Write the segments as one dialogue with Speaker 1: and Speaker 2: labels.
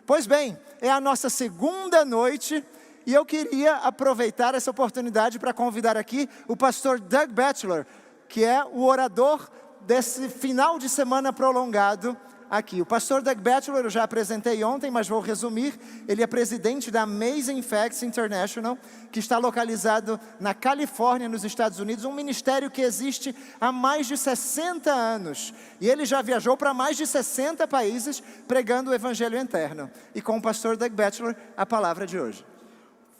Speaker 1: Pois bem, é a nossa segunda noite e eu queria aproveitar essa oportunidade para convidar aqui o pastor Doug Batchelor, que é o orador desse final de semana prolongado aqui. O pastor Doug Batchelor eu já apresentei ontem, mas vou resumir. Ele é presidente da Amazing Facts International, que está localizado na Califórnia, nos Estados Unidos, um ministério que existe há mais de 60 anos. E ele já viajou para mais de 60 países pregando o evangelho eterno. E com o pastor Doug Batchelor, a palavra de hoje.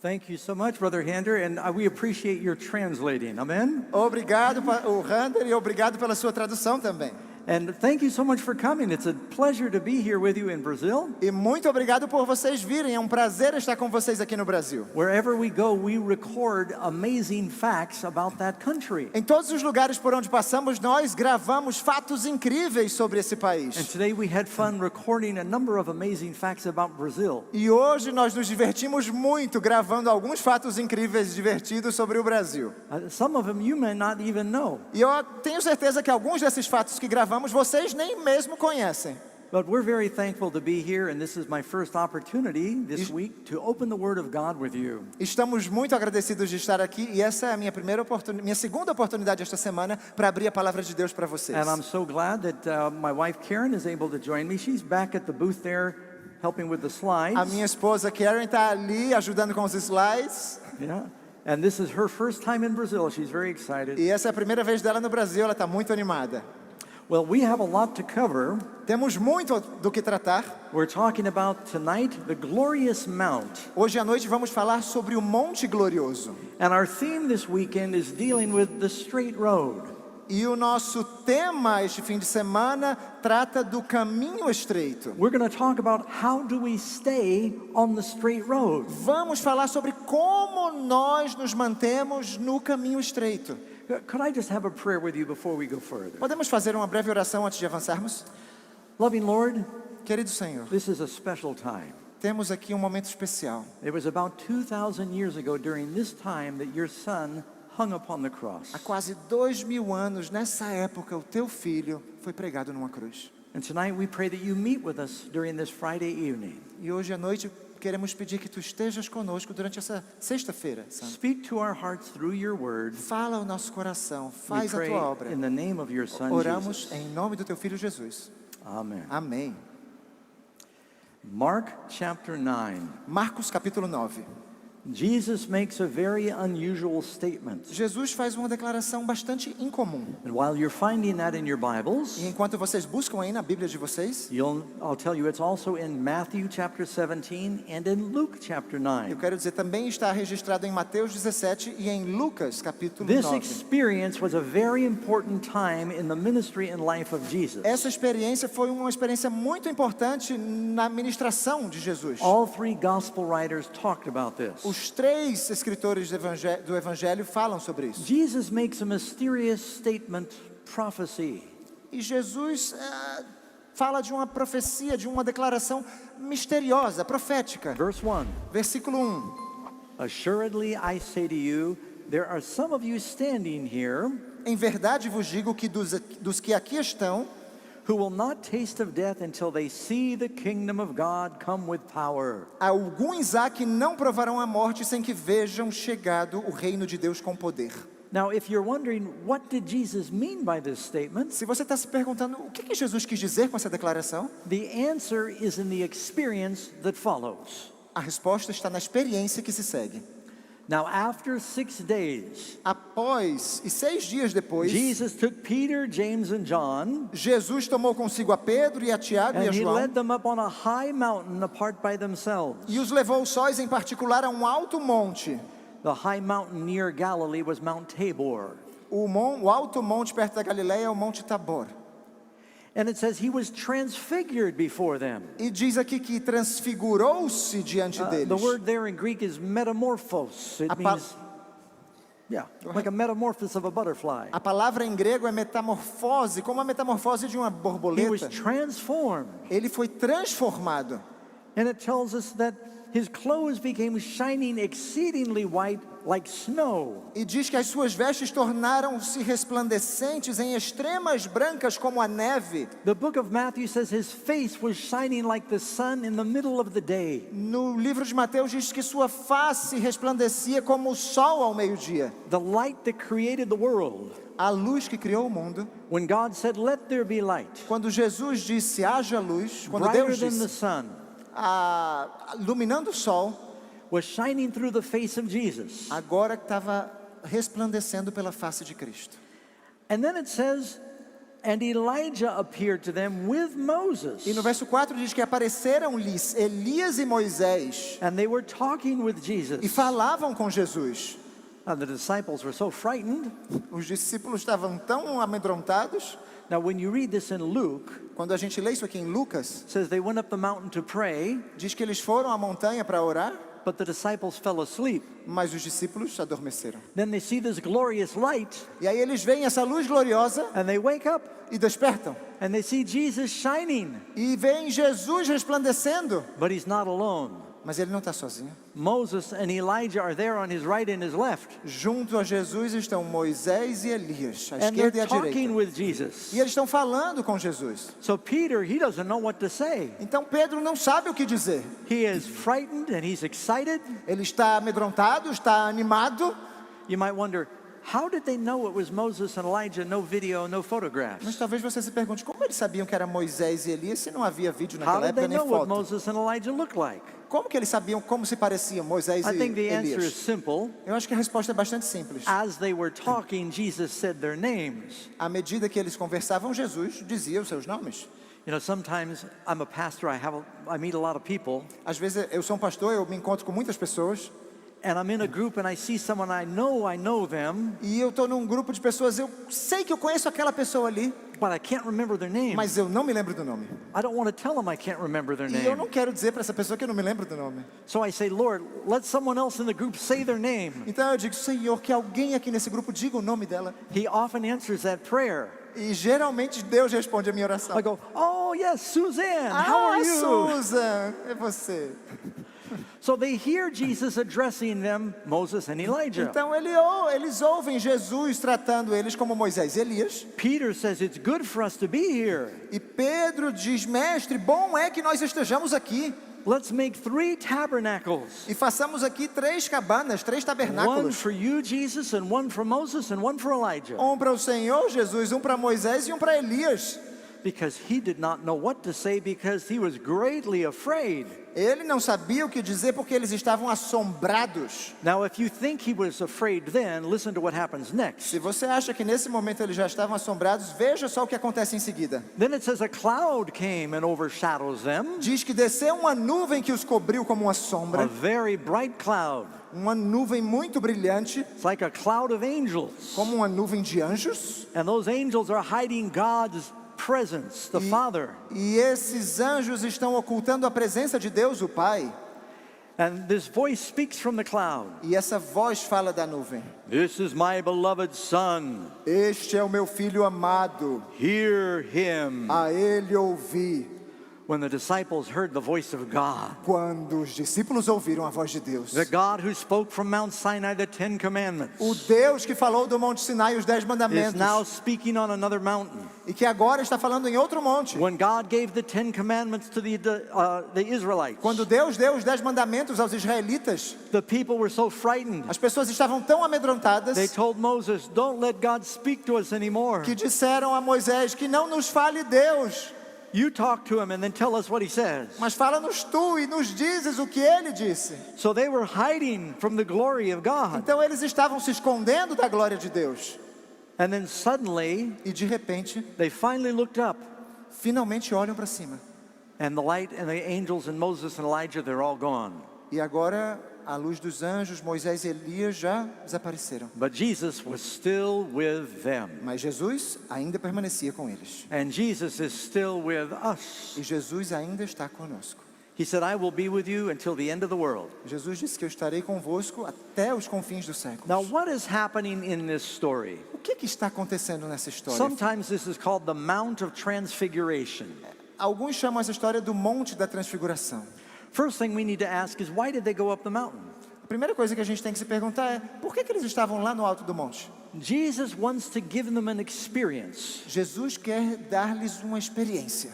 Speaker 2: Thank you so much, Brother Hander, and we appreciate your translating. Amen?
Speaker 1: Obrigado, o Hander, e obrigado pela sua tradução também.
Speaker 2: And thank you so much for coming. It's a pleasure to be here with you in Brazil.
Speaker 1: E muito obrigado por vocês virem. É um prazer estar com vocês aqui no Brasil.
Speaker 2: Wherever we go, we record amazing facts about that country.
Speaker 1: Em todos os lugares por onde passamos, nós gravamos fatos incríveis sobre esse
Speaker 2: And
Speaker 1: país.
Speaker 2: today we had fun recording a number of amazing facts about Brazil.
Speaker 1: E hoje nós nos divertimos muito gravando alguns fatos incríveis e divertidos sobre o Brasil.
Speaker 2: Some of them you may not even know.
Speaker 1: E eu tenho certeza que alguns desses fatos que gravamos vocês nem mesmo conhecem.
Speaker 2: But we're very thankful to be here, and this is my first opportunity this week to open the Word of God with you.
Speaker 1: Estamos muito agradecidos de estar aqui e essa é a minha segunda oportunidade esta semana para abrir a palavra de Deus para vocês.
Speaker 2: And I'm so glad that my wife Karen is able to join me. She's back at the booth there helping with the slides.
Speaker 1: A minha esposa Karen está ali ajudando com os slides.
Speaker 2: Yeah. And this is her first time in Brazil. She's very excited.
Speaker 1: E essa é a primeira vez dela no Brasil, ela está muito animada.
Speaker 2: Well, we have a lot to cover.
Speaker 1: Temos muito do que tratar.
Speaker 2: We're talking about tonight the glorious mount.
Speaker 1: Hoje à noite vamos falar sobre o Monte Glorioso.
Speaker 2: And our theme this weekend is dealing with the straight road.
Speaker 1: E o nosso tema este fim de semana trata do caminho estreito.
Speaker 2: We're going to talk about how do we stay on the straight road.
Speaker 1: Vamos falar sobre como nós nos mantemos no caminho estreito.
Speaker 2: Could I just have a prayer with you before we go further?
Speaker 1: Podemos fazer uma breve oração antes de avançarmos?
Speaker 2: Loving Lord,
Speaker 1: Querido Senhor,
Speaker 2: this is a special time.
Speaker 1: temos aqui um momento especial.
Speaker 2: It was about 2,000 years ago during this time that your son hung upon the cross.
Speaker 1: Há quase 2000 anos, nessa época, o teu filho foi pregado numa cruz.
Speaker 2: And tonight we pray that you meet with us during this Friday evening.
Speaker 1: E hoje à noite queremos pedir que tu estejas conosco durante essa sexta-feira, Santo.
Speaker 2: Speak to our hearts through your word.
Speaker 1: Fala ao nosso coração,
Speaker 2: We
Speaker 1: faz a
Speaker 2: pray
Speaker 1: tua obra.
Speaker 2: in the name of your son
Speaker 1: Oramos
Speaker 2: Jesus.
Speaker 1: em nome do teu filho Jesus.
Speaker 2: Amen.
Speaker 1: Amém.
Speaker 2: Mark chapter 9.
Speaker 1: Marcos capítulo 9.
Speaker 2: Jesus makes a very unusual statement.
Speaker 1: Jesus faz uma declaração bastante incomum.
Speaker 2: And while you're finding that in your Bibles,
Speaker 1: E enquanto vocês buscam aí na Bíblia de vocês,
Speaker 2: I'll tell you it's also in Matthew chapter 17 and in Luke chapter
Speaker 1: eu
Speaker 2: 9.
Speaker 1: quero dizer, também está registrado em Mateus 17 e em Lucas capítulo
Speaker 2: This
Speaker 1: 9.
Speaker 2: experience was a very important time in the ministry and life of Jesus.
Speaker 1: Essa experiência foi uma experiência muito importante na ministração de Jesus.
Speaker 2: All three gospel writers talked about this.
Speaker 1: Os três escritores do Evangelho falam sobre isso.
Speaker 2: Jesus makes a mysterious statement, prophecy.
Speaker 1: E Jesus fala de uma profecia, de uma declaração misteriosa, profética.
Speaker 2: Verse 1.
Speaker 1: Versículo 1.
Speaker 2: Assuredly I say to you, there are some of you standing here
Speaker 1: Em verdade vos digo que dos que aqui estão,
Speaker 2: who will not taste of death until they see the kingdom of God come with power.
Speaker 1: alguns há que não provarão a morte sem que vejam chegado o reino de Deus com poder.
Speaker 2: Now, if you're wondering, what did Jesus mean by this statement?
Speaker 1: Se você está se perguntando o que Jesus quis dizer com essa declaração,
Speaker 2: The answer is in the experience that follows.
Speaker 1: a resposta está na experiência que se segue.
Speaker 2: Now, after 6 days,
Speaker 1: Após e 6 dias depois,
Speaker 2: Jesus took Peter, James, and John,
Speaker 1: Jesus tomou consigo a Pedro e a Tiago e a
Speaker 2: and he
Speaker 1: João
Speaker 2: led them up on a high mountain apart by themselves.
Speaker 1: e os levou sóis em particular a um alto monte.
Speaker 2: The high mountain near Galilee was Mount Tabor.
Speaker 1: O alto monte perto da Galileia é o Monte Tabor.
Speaker 2: And it says he was transfigured before them.
Speaker 1: E diz aqui que transfigurou-se diante
Speaker 2: The
Speaker 1: deles.
Speaker 2: word there in Greek is metamorphos. It
Speaker 1: A pa-
Speaker 2: means, like a metamorphosis of a butterfly.
Speaker 1: A palavra em grego é metamorfose, como a metamorfose de uma
Speaker 2: He was
Speaker 1: borboleta.
Speaker 2: transformed.
Speaker 1: Ele foi transformado.
Speaker 2: And it tells us that his clothes became shining exceedingly white like snow.
Speaker 1: E diz que as suas vestes tornaram-se resplandecentes em extremas brancas como a neve.
Speaker 2: The book of Matthew says his face was shining like the sun in the middle of the day.
Speaker 1: No livro de Mateus diz que sua face resplandecia como o sol ao meio-dia.
Speaker 2: The light that created the world.
Speaker 1: A luz que criou o mundo.
Speaker 2: When God said, "Let there be light,"
Speaker 1: Quando Jesus disse, haja luz, quando
Speaker 2: brighter
Speaker 1: Deus
Speaker 2: than the
Speaker 1: disse,
Speaker 2: sun,
Speaker 1: iluminando o sol,
Speaker 2: was shining through the face of Jesus.
Speaker 1: agora estava resplandecendo pela face de Cristo.
Speaker 2: And then it says, and Elijah appeared to them with Moses.
Speaker 1: E no verso 4 diz que apareceram-lhes Elias e Moisés
Speaker 2: And they were talking with Jesus.
Speaker 1: e falavam com Jesus.
Speaker 2: Now the disciples were so frightened.
Speaker 1: Os discípulos estavam tão amedrontados.
Speaker 2: Now when you read this in Luke,
Speaker 1: Quando a gente lê isso aqui em Lucas,
Speaker 2: it says they went up the mountain to pray,
Speaker 1: diz que eles foram à montanha para orar,
Speaker 2: but the disciples fell asleep.
Speaker 1: mas os discípulos adormeceram.
Speaker 2: Then they see this glorious light,
Speaker 1: E aí eles veem essa luz gloriosa
Speaker 2: and they wake up,
Speaker 1: e despertam.
Speaker 2: and they see Jesus shining,
Speaker 1: E veem Jesus resplandecendo,
Speaker 2: but he's not alone.
Speaker 1: mas ele não está sozinho.
Speaker 2: Moses and Elijah are there on his right and his left,
Speaker 1: Junto a Jesus estão Moisés e Elias, à
Speaker 2: and they're
Speaker 1: esquerda e à
Speaker 2: talking
Speaker 1: direita.
Speaker 2: with Jesus.
Speaker 1: E eles estão falando com Jesus.
Speaker 2: So Peter, he doesn't know what to say.
Speaker 1: Então Pedro não sabe o que dizer.
Speaker 2: He is frightened and he's excited.
Speaker 1: Ele está amedrontado, está animado.
Speaker 2: You might wonder, how did they know it was Moses and Elijah, no video, no
Speaker 1: Mas
Speaker 2: photographs?
Speaker 1: talvez você se pergunte, como eles sabiam que era Moisés e Elias se não havia vídeo
Speaker 2: How
Speaker 1: naquela
Speaker 2: did they
Speaker 1: época nem
Speaker 2: know what
Speaker 1: foto?
Speaker 2: Moses and Elijah looked like?
Speaker 1: Como que eles sabiam como se pareciam Moisés
Speaker 2: I
Speaker 1: e
Speaker 2: think the answer is
Speaker 1: Elias?
Speaker 2: simple.
Speaker 1: Eu acho que a resposta é bastante simples.
Speaker 2: As they were talking, Jesus said their names.
Speaker 1: À medida que eles conversavam, Jesus dizia os seus nomes.
Speaker 2: You know, sometimes I'm a pastor, I meet a lot of people,
Speaker 1: Às vezes eu sou um pastor, eu me encontro com muitas pessoas
Speaker 2: and I'm in a group and I see someone I know them,
Speaker 1: e eu estou num grupo de pessoas, eu sei que eu conheço aquela pessoa ali,
Speaker 2: but I can't remember their name.
Speaker 1: mas eu não me lembro do nome.
Speaker 2: I don't want to tell them I can't remember their
Speaker 1: E eu
Speaker 2: name.
Speaker 1: não quero dizer para essa pessoa que eu não me lembro do nome.
Speaker 2: So I say, Lord, let someone else in the group say their name.
Speaker 1: Então eu digo, Senhor, que alguém aqui nesse grupo diga o nome dela.
Speaker 2: He often answers that prayer.
Speaker 1: E geralmente Deus responde a minha oração.
Speaker 2: I go, oh yes, Suzanne, how are you?
Speaker 1: Susan, é você.
Speaker 2: So they hear Jesus addressing them, Moses and Elijah.
Speaker 1: Então eles ouvem Jesus tratando eles como Moisés e Elias.
Speaker 2: Peter says, it's good for us to be here.
Speaker 1: E Pedro diz, mestre, bom é que nós estejamos aqui.
Speaker 2: Let's make 3 tabernacles.
Speaker 1: E façamos aqui 3 cabanas, 3
Speaker 2: One
Speaker 1: tabernáculos.
Speaker 2: for you, Jesus, and one for Moses, and one for Elijah.
Speaker 1: Um para o Senhor Jesus, um para Moisés e um para Elias.
Speaker 2: Because he did not know what to say because he was greatly afraid.
Speaker 1: Ele não sabia o que dizer porque eles estavam assombrados.
Speaker 2: Now, if you think he was afraid then, listen to what happens next.
Speaker 1: Se você acha que nesse momento eles já estavam assombrados, veja só o que acontece em seguida.
Speaker 2: Then it says a cloud came and overshadows them,
Speaker 1: Diz que desceu uma nuvem que os cobriu como uma
Speaker 2: a
Speaker 1: sombra,
Speaker 2: very bright cloud.
Speaker 1: uma nuvem muito brilhante,
Speaker 2: It's like a cloud of angels.
Speaker 1: como uma nuvem de anjos.
Speaker 2: And those angels are hiding God's presence, the Father.
Speaker 1: E esses anjos estão ocultando a presença de Deus, o Pai.
Speaker 2: And this voice speaks from the cloud.
Speaker 1: E essa voz fala da nuvem.
Speaker 2: This is my beloved Son.
Speaker 1: Este é o meu filho amado,
Speaker 2: Hear him.
Speaker 1: a ele ouvi.
Speaker 2: When the disciples heard the voice of God,
Speaker 1: Quando os discípulos ouviram a voz de Deus,
Speaker 2: the God who spoke from Mount Sinai the 10 commandments,
Speaker 1: o Deus que falou do Monte Sinai os 10
Speaker 2: is
Speaker 1: mandamentos,
Speaker 2: now speaking on another mountain.
Speaker 1: e que agora está falando em outro monte.
Speaker 2: When God gave the 10 commandments to the Israelites,
Speaker 1: Quando Deus deu os 10 mandamentos aos israelitas,
Speaker 2: the people were so frightened.
Speaker 1: as pessoas estavam tão amedrontadas
Speaker 2: They told Moses, don't let God speak to us anymore.
Speaker 1: que disseram a Moisés que não nos fale Deus,
Speaker 2: You talk to him and then tell us what he says.
Speaker 1: mas fala-nos tu e nos dizes o que ele disse.
Speaker 2: So they were hiding from the glory of God.
Speaker 1: Então eles estavam se escondendo da glória de Deus.
Speaker 2: And then suddenly,
Speaker 1: E de repente,
Speaker 2: they finally looked up,
Speaker 1: finalmente olham para cima.
Speaker 2: and the light and the angels and Moses and Elijah, they're all gone.
Speaker 1: E agora a luz dos anjos, Moisés e Elias já desapareceram.
Speaker 2: But Jesus was still with them.
Speaker 1: Mas Jesus ainda permanecia com eles.
Speaker 2: And Jesus is still with us.
Speaker 1: E Jesus ainda está conosco.
Speaker 2: He said, I will be with you until the end of the world.
Speaker 1: Jesus disse que eu estarei convosco até os confins do século.
Speaker 2: Now, what is happening in this story?
Speaker 1: O que está acontecendo nessa história?
Speaker 2: Sometimes this is called the Mount of Transfiguration.
Speaker 1: Alguns chamam essa história do Monte da Transfiguração.
Speaker 2: First thing we need to ask is, why did they go up the mountain?
Speaker 1: A primeira coisa que a gente tem que se perguntar é: por que eles estavam lá no alto do monte?
Speaker 2: Jesus wants to give them an experience
Speaker 1: Jesus quer dar-lhes uma experiência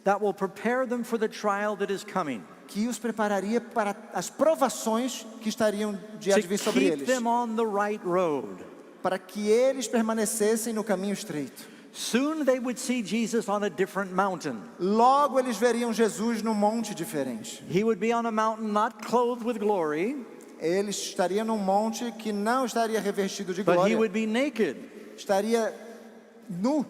Speaker 2: that will prepare them for the trial that is coming,
Speaker 1: que os prepararia para as provações que estariam de
Speaker 2: to
Speaker 1: advir sobre
Speaker 2: keep
Speaker 1: eles,
Speaker 2: them on the right road.
Speaker 1: para que eles permanecessem no caminho estreito.
Speaker 2: Soon they would see Jesus on a different mountain.
Speaker 1: Logo eles veriam Jesus num monte diferente.
Speaker 2: He would be on a mountain not clothed with glory,
Speaker 1: Ele estaria num monte que não estaria revestido de
Speaker 2: but he
Speaker 1: glória,
Speaker 2: would be naked.
Speaker 1: estaria nu.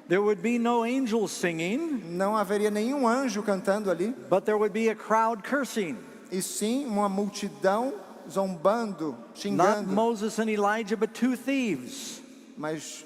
Speaker 2: There would be no angels singing,
Speaker 1: Não haveria nenhum anjo cantando ali,
Speaker 2: but there would be a crowd cursing.
Speaker 1: e sim uma multidão zombando,
Speaker 2: Not
Speaker 1: xingando.
Speaker 2: Moses and Elijah, but two thieves.
Speaker 1: Mas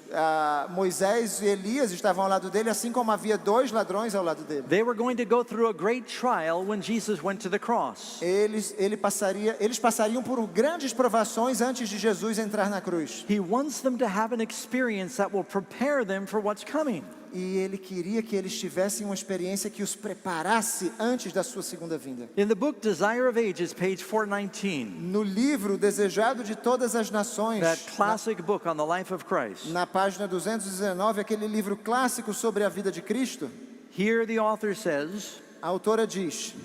Speaker 1: Moisés e Elias estavam ao lado dele, assim como havia dois ladrões ao lado dele.
Speaker 2: They were going to go through a great trial when Jesus went to the cross.
Speaker 1: Eles passariam por grandes provações antes de Jesus entrar na cruz.
Speaker 2: He wants them to have an experience that will prepare them for what's coming.
Speaker 1: E ele queria que eles tivessem uma experiência que os preparasse antes da sua segunda vinda.
Speaker 2: In the book Desire of Ages, page 419,
Speaker 1: No livro Desejado de Todas as Nações,
Speaker 2: that classic book on the life of Christ,
Speaker 1: na página 219, aquele livro clássico sobre a vida de Cristo,
Speaker 2: here the author says,
Speaker 1: a autora diz: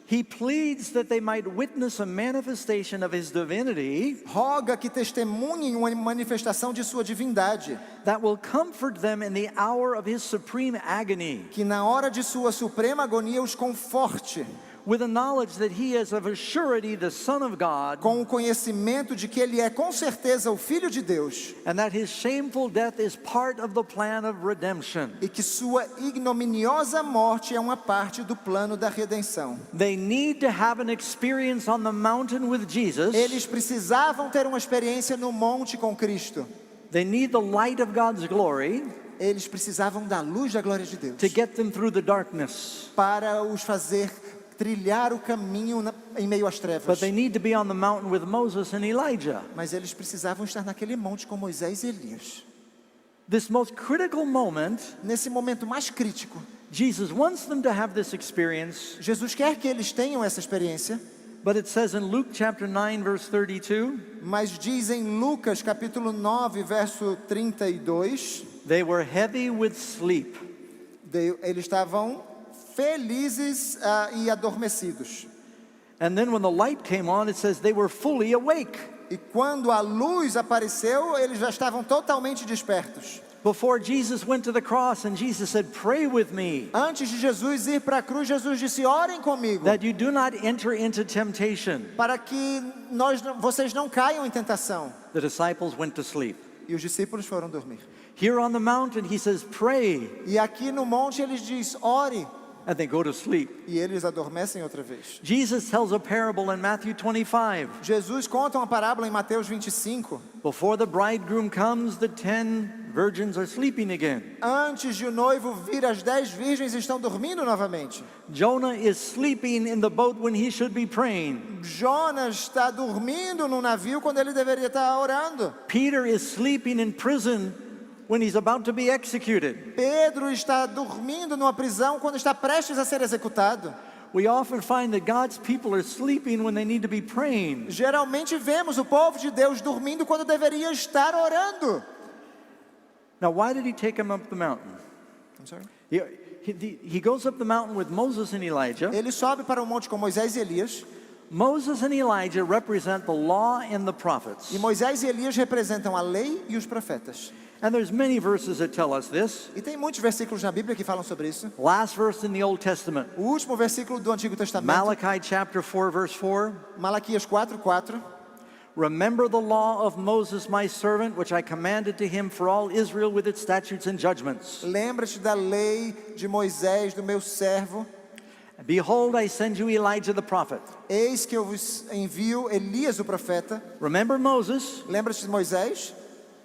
Speaker 2: he pleads that they might witness a manifestation of his divinity
Speaker 1: roga que testemunhem uma manifestação de sua divindade,
Speaker 2: that will comfort them in the hour of his supreme agony,
Speaker 1: que na hora de sua suprema agonia os conforte,
Speaker 2: with the knowledge that he is of a surety the Son of God,
Speaker 1: com o conhecimento de que ele é com certeza o Filho de Deus,
Speaker 2: and that his shameful death is part of the plan of redemption.
Speaker 1: e que sua ignominiosa morte é uma parte do plano da redenção.
Speaker 2: They need to have an experience on the mountain with Jesus.
Speaker 1: Eles precisavam ter uma experiência no monte com Cristo.
Speaker 2: They need the light of God's glory
Speaker 1: Eles precisavam da luz da glória de Deus
Speaker 2: to get them through the darkness.
Speaker 1: para os fazer trilhar o caminho em meio às trevas.
Speaker 2: But they need to be on the mountain with Moses and Elijah.
Speaker 1: Mas eles precisavam estar naquele monte com Moisés e Elias.
Speaker 2: This most critical moment,
Speaker 1: Nesse momento mais crítico,
Speaker 2: Jesus wants them to have this experience,
Speaker 1: Jesus quer que eles tenham essa experiência,
Speaker 2: but it says in Luke chapter 9 verse 32,
Speaker 1: mas diz em Lucas capítulo 9, verso 32,
Speaker 2: they were heavy with sleep.
Speaker 1: eles estavam felizes e adormecidos.
Speaker 2: And then when the light came on, it says they were fully awake.
Speaker 1: E quando a luz apareceu, eles já estavam totalmente despertos.
Speaker 2: Before Jesus went to the cross and Jesus said, "Pray with me
Speaker 1: Antes de Jesus ir para a cruz, Jesus disse: orem comigo,
Speaker 2: that you do not enter into temptation."
Speaker 1: para que vocês não caiam em tentação.
Speaker 2: The disciples went to sleep.
Speaker 1: E os discípulos foram dormir.
Speaker 2: Here on the mountain, he says, "Pray,"
Speaker 1: E aqui no monte eles diz: ore,
Speaker 2: and they go to sleep.
Speaker 1: e eles adormecem outra vez.
Speaker 2: Jesus tells a parable in Matthew 25.
Speaker 1: Jesus conta uma parábola em Mateus 25.
Speaker 2: Before the bridegroom comes, the 10 virgins are sleeping again.
Speaker 1: Antes de o noivo vir, as 10 virgens estão dormindo novamente.
Speaker 2: Jonah is sleeping in the boat when he should be praying.
Speaker 1: Jonas está dormindo no navio quando ele deveria estar orando.
Speaker 2: Peter is sleeping in prison when he's about to be executed.
Speaker 1: Pedro está dormindo numa prisão quando está prestes a ser executado.
Speaker 2: We often find that God's people are sleeping when they need to be praying.
Speaker 1: Geralmente vemos o povo de Deus dormindo quando deveria estar orando.
Speaker 2: Now, why did he take him up the mountain?
Speaker 1: I'm sorry?
Speaker 2: He goes up the mountain with Moses and Elijah.
Speaker 1: Ele sobe para o monte com Moisés e Elias.
Speaker 2: Moses and Elijah represent the law and the prophets.
Speaker 1: E Moisés e Elias representam a lei e os profetas.
Speaker 2: And there's many verses that tell us this.
Speaker 1: E tem muitos versículos na Bíblia que falam sobre isso.
Speaker 2: Last verse in the Old Testament,
Speaker 1: O último versículo do Antigo Testamento,
Speaker 2: Malachi chapter 4 verse 4.
Speaker 1: Malaquias 4:4.
Speaker 2: Remember the law of Moses my servant, which I commanded to him for all Israel with its statutes and judgments.
Speaker 1: Lembra-te da lei de Moisés, do meu servo.
Speaker 2: Behold, I send you Elijah the prophet.
Speaker 1: Eis que eu vos envio Elias o profeta.
Speaker 2: Remember Moses,
Speaker 1: Lembra-te de Moisés?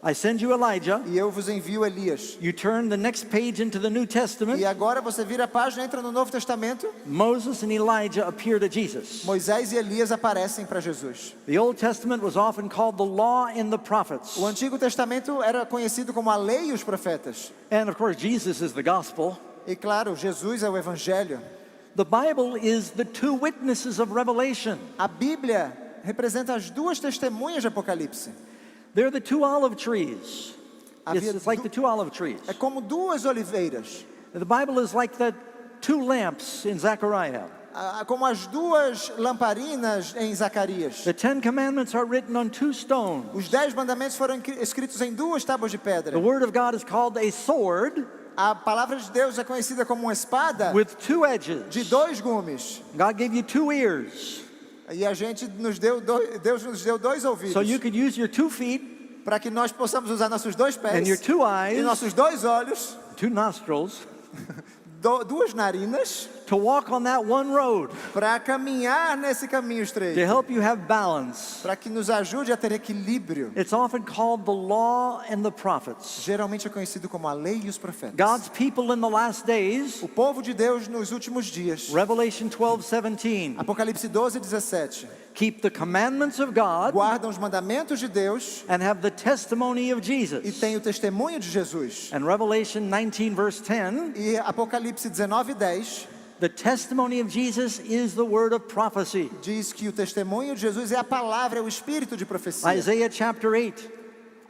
Speaker 2: I send you Elijah.
Speaker 1: E eu vos envio Elias.
Speaker 2: You turn the next page into the New Testament.
Speaker 1: E agora você vira a página, entra no Novo Testamento.
Speaker 2: Moses and Elijah appear to Jesus.
Speaker 1: Moisés e Elias aparecem para Jesus.
Speaker 2: The Old Testament was often called the law and the prophets.
Speaker 1: O Antigo Testamento era conhecido como a lei e os profetas.
Speaker 2: And of course, Jesus is the gospel.
Speaker 1: E claro, Jesus é o Evangelho.
Speaker 2: The Bible is the two witnesses of Revelation.
Speaker 1: A Bíblia representa as duas testemunhas de Apocalipse.
Speaker 2: They're the two olive trees.
Speaker 1: Havia
Speaker 2: It's like the two olive trees.
Speaker 1: É como duas oliveiras,
Speaker 2: The Bible is like the two lamps in Zechariah.
Speaker 1: como as duas lamparinas em Zacarias.
Speaker 2: The Ten Commandments are written on two stones.
Speaker 1: Os 10 mandamentos foram escritos em duas tábuas de pedra.
Speaker 2: The Word of God is called a sword
Speaker 1: A palavra de Deus é conhecida como uma espada
Speaker 2: with two edges.
Speaker 1: de 2 gumes.
Speaker 2: God gave you two ears,
Speaker 1: E a gente Deus nos deu 2 ouvidos,
Speaker 2: so you could use your 2 feet
Speaker 1: para que nós possamos usar nossos 2
Speaker 2: and your
Speaker 1: pés
Speaker 2: 2
Speaker 1: e
Speaker 2: eyes,
Speaker 1: nossos 2 olhos,
Speaker 2: 2 nostrils,
Speaker 1: 2 narinas,
Speaker 2: to walk on that one road,
Speaker 1: para caminhar nesse caminho
Speaker 2: to
Speaker 1: estreito,
Speaker 2: help you have balance.
Speaker 1: para que nos ajude a ter equilíbrio.
Speaker 2: It's often called the law and the prophets.
Speaker 1: Geralmente é conhecido como a lei e os profetas.
Speaker 2: God's people in the last days,
Speaker 1: O povo de Deus nos últimos dias.
Speaker 2: Revelation 12:17,
Speaker 1: Apocalipse 12:17.
Speaker 2: keep the commandments of God
Speaker 1: Guardam os mandamentos de Deus
Speaker 2: and have the testimony of
Speaker 1: e
Speaker 2: Jesus.
Speaker 1: têm o testemunho de Jesus.
Speaker 2: And Revelation 19 verse 10,
Speaker 1: E Apocalipse 19:10
Speaker 2: the testimony of Jesus is the word of prophecy.
Speaker 1: diz que o testemunho de Jesus é a palavra, é o espírito de profecia.
Speaker 2: Isaiah chapter 8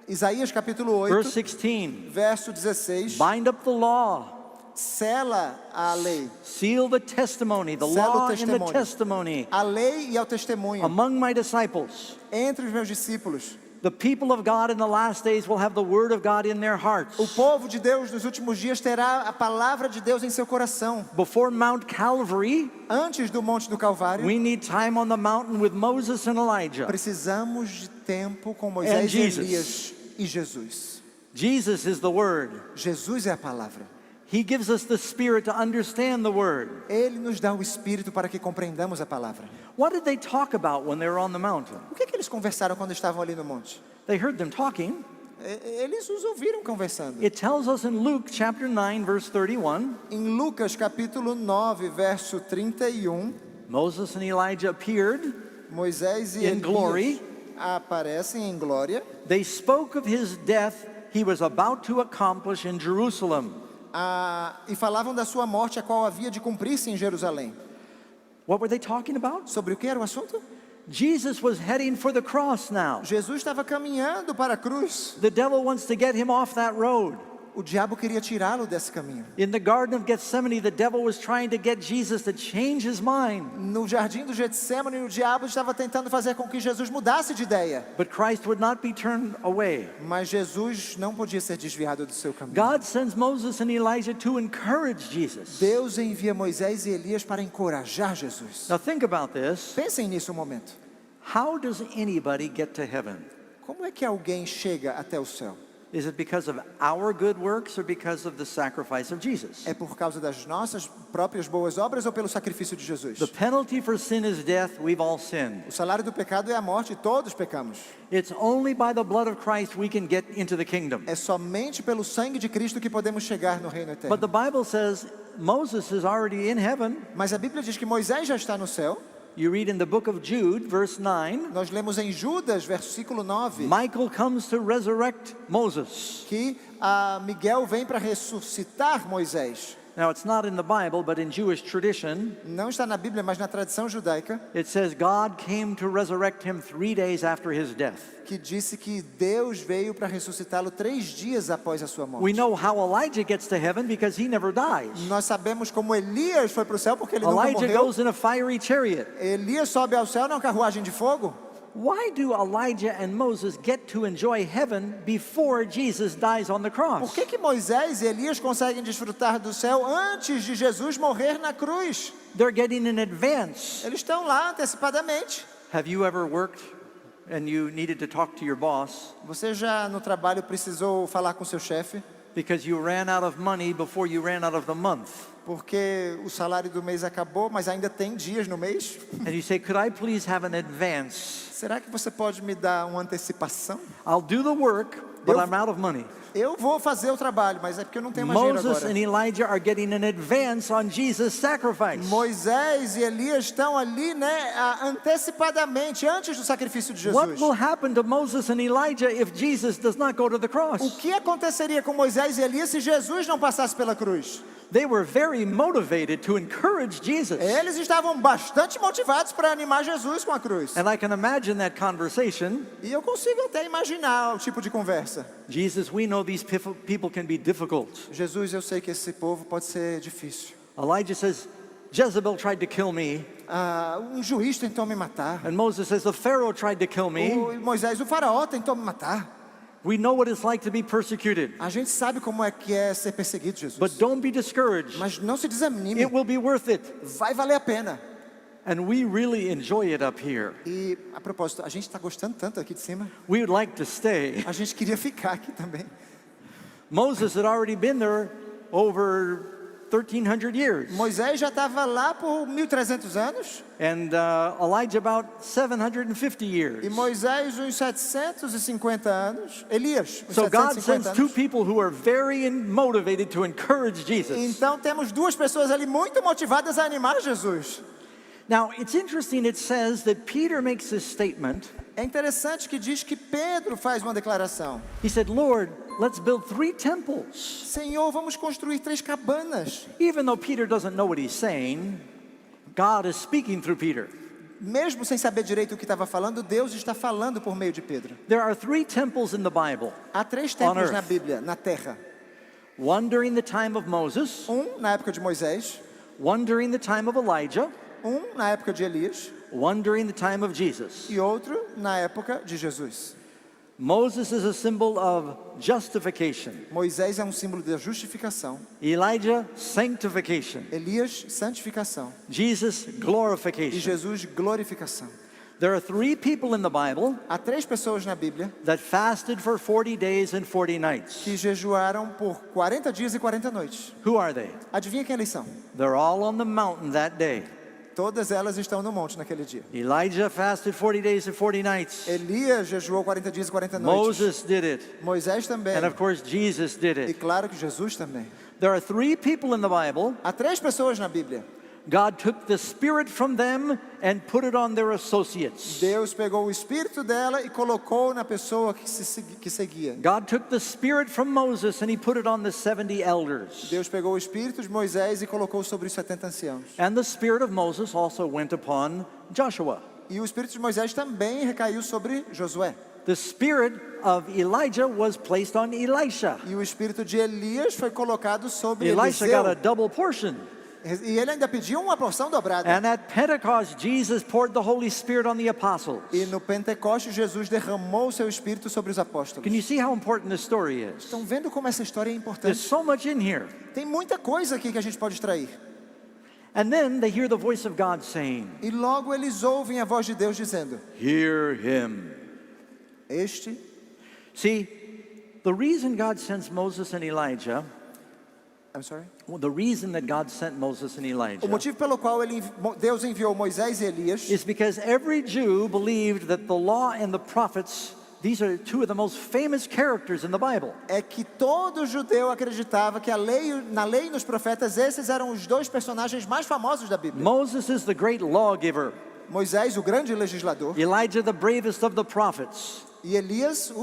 Speaker 1: Isaías capítulo
Speaker 2: verse
Speaker 1: 8,
Speaker 2: 16,
Speaker 1: verso 16,
Speaker 2: bind up the law,
Speaker 1: sela a lei,
Speaker 2: seal the testimony, the
Speaker 1: Sela o
Speaker 2: law and the
Speaker 1: testemunho.
Speaker 2: testimony
Speaker 1: a lei e ao testemunho
Speaker 2: among my disciples.
Speaker 1: entre os meus discípulos.
Speaker 2: The people of God in the last days will have the word of God in their hearts.
Speaker 1: O povo de Deus nos últimos dias terá a palavra de Deus em seu coração.
Speaker 2: Before Mount Calvary,
Speaker 1: Antes do Monte do Calvário,
Speaker 2: we need time on the mountain with Moses and Elijah.
Speaker 1: precisamos de tempo com Moisés e
Speaker 2: Jesus.
Speaker 1: Elias e Jesus.
Speaker 2: Jesus is the word.
Speaker 1: Jesus é a palavra.
Speaker 2: He gives us the spirit to understand the word.
Speaker 1: Ele nos dá o espírito para que compreendamos a palavra.
Speaker 2: What did they talk about when they were on the mountain?
Speaker 1: O que eles conversaram quando estavam ali no monte?
Speaker 2: They heard them talking.
Speaker 1: Eles os ouviram conversando.
Speaker 2: It tells us in Luke chapter 9 verse 31,
Speaker 1: Em Lucas capítulo 9, verso 31,
Speaker 2: Moses and Elijah appeared.
Speaker 1: Moisés e
Speaker 2: In glory.
Speaker 1: Elias aparecem em glória.
Speaker 2: They spoke of his death he was about to accomplish in Jerusalem.
Speaker 1: E falavam da sua morte, a qual havia de cumprir-se em Jerusalém.
Speaker 2: What were they talking about?
Speaker 1: Sobre o que era o assunto?
Speaker 2: Jesus was heading for the cross now.
Speaker 1: Jesus estava caminhando para a cruz.
Speaker 2: The devil wants to get him off that road.
Speaker 1: O diabo queria tirá-lo desse caminho.
Speaker 2: In the Garden of Gethsemane, the devil was trying to get Jesus to change his mind.
Speaker 1: No jardim do Getsêmani, o diabo estava tentando fazer com que Jesus mudasse de ideia.
Speaker 2: But Christ would not be turned away.
Speaker 1: Mas Jesus não podia ser desviado do seu caminho.
Speaker 2: God sends Moses and Elijah to encourage Jesus.
Speaker 1: Deus envia Moisés e Elias para encorajar Jesus.
Speaker 2: Now think about this.
Speaker 1: Pensem nisso um momento.
Speaker 2: How does anybody get to heaven?
Speaker 1: Como é que alguém chega até o céu?
Speaker 2: Is it because of our good works or because of the sacrifice of Jesus?
Speaker 1: É por causa das nossas próprias boas obras ou pelo sacrifício de Jesus?
Speaker 2: The penalty for sin is death. We've all sinned.
Speaker 1: O salário do pecado é a morte e todos pecamos.
Speaker 2: It's only by the blood of Christ we can get into the kingdom.
Speaker 1: É somente pelo sangue de Cristo que podemos chegar no reino eterno.
Speaker 2: But the Bible says Moses is already in heaven.
Speaker 1: Mas a Bíblia diz que Moisés já está no céu.
Speaker 2: You read in the book of Jude, verse 9,
Speaker 1: Nós lemos em Judas, versículo 9,
Speaker 2: Michael comes to resurrect Moses.
Speaker 1: que Miguel vem para ressuscitar Moisés.
Speaker 2: Now, it's not in the Bible, but in Jewish tradition,
Speaker 1: Não está na Bíblia, mas na tradição judaica,
Speaker 2: it says God came to resurrect him 3 days after his death.
Speaker 1: que disse que Deus veio para ressuscitá-lo 3 dias após a sua
Speaker 2: We
Speaker 1: morte.
Speaker 2: know how Elijah gets to heaven because he never dies.
Speaker 1: Nós sabemos como Elias foi para o céu porque ele nunca
Speaker 2: Elijah
Speaker 1: morreu.
Speaker 2: goes in a fiery chariot.
Speaker 1: Elias sobe ao céu numa carruagem de fogo.
Speaker 2: Why do Elijah and Moses get to enjoy heaven before Jesus dies on the
Speaker 1: Por
Speaker 2: cross?
Speaker 1: que Moisés e Elias conseguem desfrutar do céu antes de Jesus morrer na cruz?
Speaker 2: They're getting in advance.
Speaker 1: Eles estão lá antecipadamente.
Speaker 2: Have you ever worked and you needed to talk to your boss
Speaker 1: Você já no trabalho precisou falar com seu chefe
Speaker 2: because you ran out of money before you ran out of the month?
Speaker 1: porque o salário do mês acabou, mas ainda tem dias no mês?
Speaker 2: And you say, could I please have an advance?
Speaker 1: Será que você pode me dar uma antecipação?
Speaker 2: I'll do the work, but
Speaker 1: Eu-
Speaker 2: I'm out of money.
Speaker 1: Eu vou fazer o trabalho, mas é porque eu não tenho mais dinheiro
Speaker 2: Moses
Speaker 1: agora.
Speaker 2: and Elijah are getting an advance on Jesus' sacrifice.
Speaker 1: Moisés e Elias estão ali, né, antecipadamente, antes do sacrifício de
Speaker 2: What
Speaker 1: Jesus.
Speaker 2: will happen to Moses and Elijah if Jesus does not go to the
Speaker 1: O
Speaker 2: cross?
Speaker 1: que aconteceria com Moisés e Elias se Jesus não passasse pela cruz?
Speaker 2: They were very motivated to encourage Jesus.
Speaker 1: Eles estavam bastante motivados para animar Jesus com a cruz.
Speaker 2: And I can imagine that conversation.
Speaker 1: E eu consigo até imaginar o tipo de conversa.
Speaker 2: Jesus, we know these people can be difficult.
Speaker 1: Jesus, eu sei que esse povo pode ser difícil.
Speaker 2: Elijah says, Jezebel tried to kill me.
Speaker 1: Um juiz tentou me matar.
Speaker 2: And Moses says, the Pharaoh tried to kill me.
Speaker 1: Moisés, o faraó tentou me matar.
Speaker 2: We know what it's like to be persecuted.
Speaker 1: A gente sabe como é que é ser perseguido, Jesus.
Speaker 2: But don't be discouraged.
Speaker 1: Mas não se desanime.
Speaker 2: It will be worth it.
Speaker 1: Vai valer a pena.
Speaker 2: And we really enjoy it up here.
Speaker 1: E, a propósito, a gente está gostando tanto aqui de cima.
Speaker 2: We would like to stay.
Speaker 1: A gente queria ficar aqui também.
Speaker 2: Moses had already been there over 1,300 years.
Speaker 1: Moisés já estava lá por 1.300 anos.
Speaker 2: And Elijah about 750 years.
Speaker 1: E Moisés uns 750 anos. Elias, uns
Speaker 2: So God
Speaker 1: 750
Speaker 2: sends two
Speaker 1: anos.
Speaker 2: people who are very motivated to encourage Jesus.
Speaker 1: Então temos duas pessoas ali muito motivadas a animar Jesus.
Speaker 2: Now, it's interesting, it says that Peter makes this statement.
Speaker 1: É interessante que diz que Pedro faz uma declaração.
Speaker 2: He said, Lord, let's build 3 temples.
Speaker 1: Senhor, vamos construir 3 cabanas.
Speaker 2: Even though Peter doesn't know what he's saying, God is speaking through Peter.
Speaker 1: Mesmo sem saber direito o que estava falando, Deus está falando por meio de Pedro.
Speaker 2: There are 3 temples in the Bible.
Speaker 1: Há 3
Speaker 2: On
Speaker 1: templos
Speaker 2: earth.
Speaker 1: na Bíblia, na terra.
Speaker 2: One during the time of Moses,
Speaker 1: Na época de Moisés,
Speaker 2: one during the time of Elijah,
Speaker 1: na época de Elias
Speaker 2: one during the time of Jesus.
Speaker 1: e outro na época de Jesus.
Speaker 2: Moses is a symbol of justification.
Speaker 1: Moisés é um símbolo da justificação.
Speaker 2: Elijah, sanctification.
Speaker 1: Elias, santificação.
Speaker 2: Jesus,
Speaker 1: E
Speaker 2: glorification.
Speaker 1: Jesus, glorificação.
Speaker 2: There are 3 people in the Bible
Speaker 1: Há 3 pessoas na Bíblia
Speaker 2: that fasted for 40 days and 40 nights.
Speaker 1: que jejuaram por 40 dias e 40 noites.
Speaker 2: Who are they?
Speaker 1: Adivinha quem eles são?
Speaker 2: They're all on the mountain that day.
Speaker 1: Todas elas estão no monte naquele dia.
Speaker 2: Elijah fasted 40 days and 40 nights.
Speaker 1: Elias jejuou 40 dias e 40 noites.
Speaker 2: Moses did it.
Speaker 1: Moisés também.
Speaker 2: And of course, Jesus did
Speaker 1: E
Speaker 2: it.
Speaker 1: claro que Jesus também.
Speaker 2: There are 3 people in the Bible.
Speaker 1: Há 3 pessoas na Bíblia.
Speaker 2: God took the Spirit from them and put it on their associates.
Speaker 1: Deus pegou o espírito dela e colocou na pessoa que seguia.
Speaker 2: God took the Spirit from Moses and he put it on the 70 elders.
Speaker 1: Deus pegou o espírito de Moisés e colocou sobre os 70 anciãos.
Speaker 2: And the Spirit of Moses also went upon Joshua.
Speaker 1: E o espírito de Moisés também recaiu sobre Josué.
Speaker 2: The spirit of Elijah was placed on Elisha.
Speaker 1: E o espírito de Elias foi colocado sobre
Speaker 2: Elisha
Speaker 1: Eliseu.
Speaker 2: got a double portion.
Speaker 1: E ele ainda pediu uma porção dobrada.
Speaker 2: And at Pentecost, Jesus poured the Holy Spirit on the apostles.
Speaker 1: E no Pentecoste, Jesus derramou o seu espírito sobre os apóstolos.
Speaker 2: Can you see how important this story is?
Speaker 1: Estão vendo como essa história é
Speaker 2: There's
Speaker 1: importante?
Speaker 2: so much in here.
Speaker 1: Tem muita coisa aqui que a gente pode extrair.
Speaker 2: And then they hear the voice of God saying,
Speaker 1: E logo eles ouvem a voz de Deus dizendo:
Speaker 2: "Hear him."
Speaker 1: Este.
Speaker 2: See, the reason God sends Moses and Elijah,
Speaker 1: I'm sorry.
Speaker 2: the reason that God sent Moses and
Speaker 1: O
Speaker 2: Elijah
Speaker 1: motivo pelo qual Deus enviou Moisés e Elias
Speaker 2: is because every Jew believed that the law and the prophets, these are 2 of the most famous characters in the Bible.
Speaker 1: é que todo judeu acreditava que na lei e nos profetas, esses eram os 2 personagens mais famosos da Bíblia.
Speaker 2: Moses is the great lawgiver.
Speaker 1: Moisés, o grande legislador,
Speaker 2: Elijah, the bravest of the prophets.
Speaker 1: e Elias,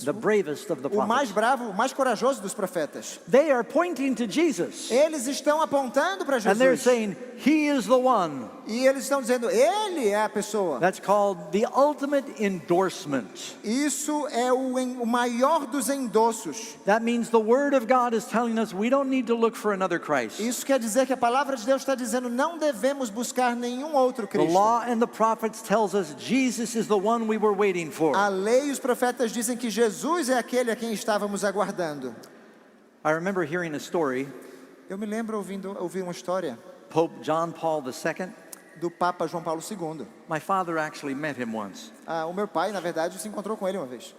Speaker 2: The bravest of the
Speaker 1: o mais
Speaker 2: prophets.
Speaker 1: bravo, o mais corajoso dos profetas.
Speaker 2: They are pointing to Jesus.
Speaker 1: Eles estão apontando para
Speaker 2: And they're
Speaker 1: Jesus.
Speaker 2: saying, He is the one.
Speaker 1: E eles estão dizendo, ele é a pessoa.
Speaker 2: That's called the ultimate endorsement.
Speaker 1: Isso é o maior dos endossos.
Speaker 2: That means the Word of God is telling us we don't need to look for another Christ.
Speaker 1: Isso quer dizer que a palavra de Deus está dizendo, não devemos buscar nenhum outro
Speaker 2: The
Speaker 1: Cristo.
Speaker 2: law and the prophets tells us Jesus is the one we were waiting for.
Speaker 1: A lei e os profetas dizem que Jesus é aquele a quem estávamos aguardando.
Speaker 2: I remember hearing a story.
Speaker 1: Eu me lembro ouvir uma história
Speaker 2: Pope John Paul II.
Speaker 1: do Papa João Paulo II.
Speaker 2: My father actually met him once.
Speaker 1: O meu pai, na verdade, se encontrou com ele uma vez.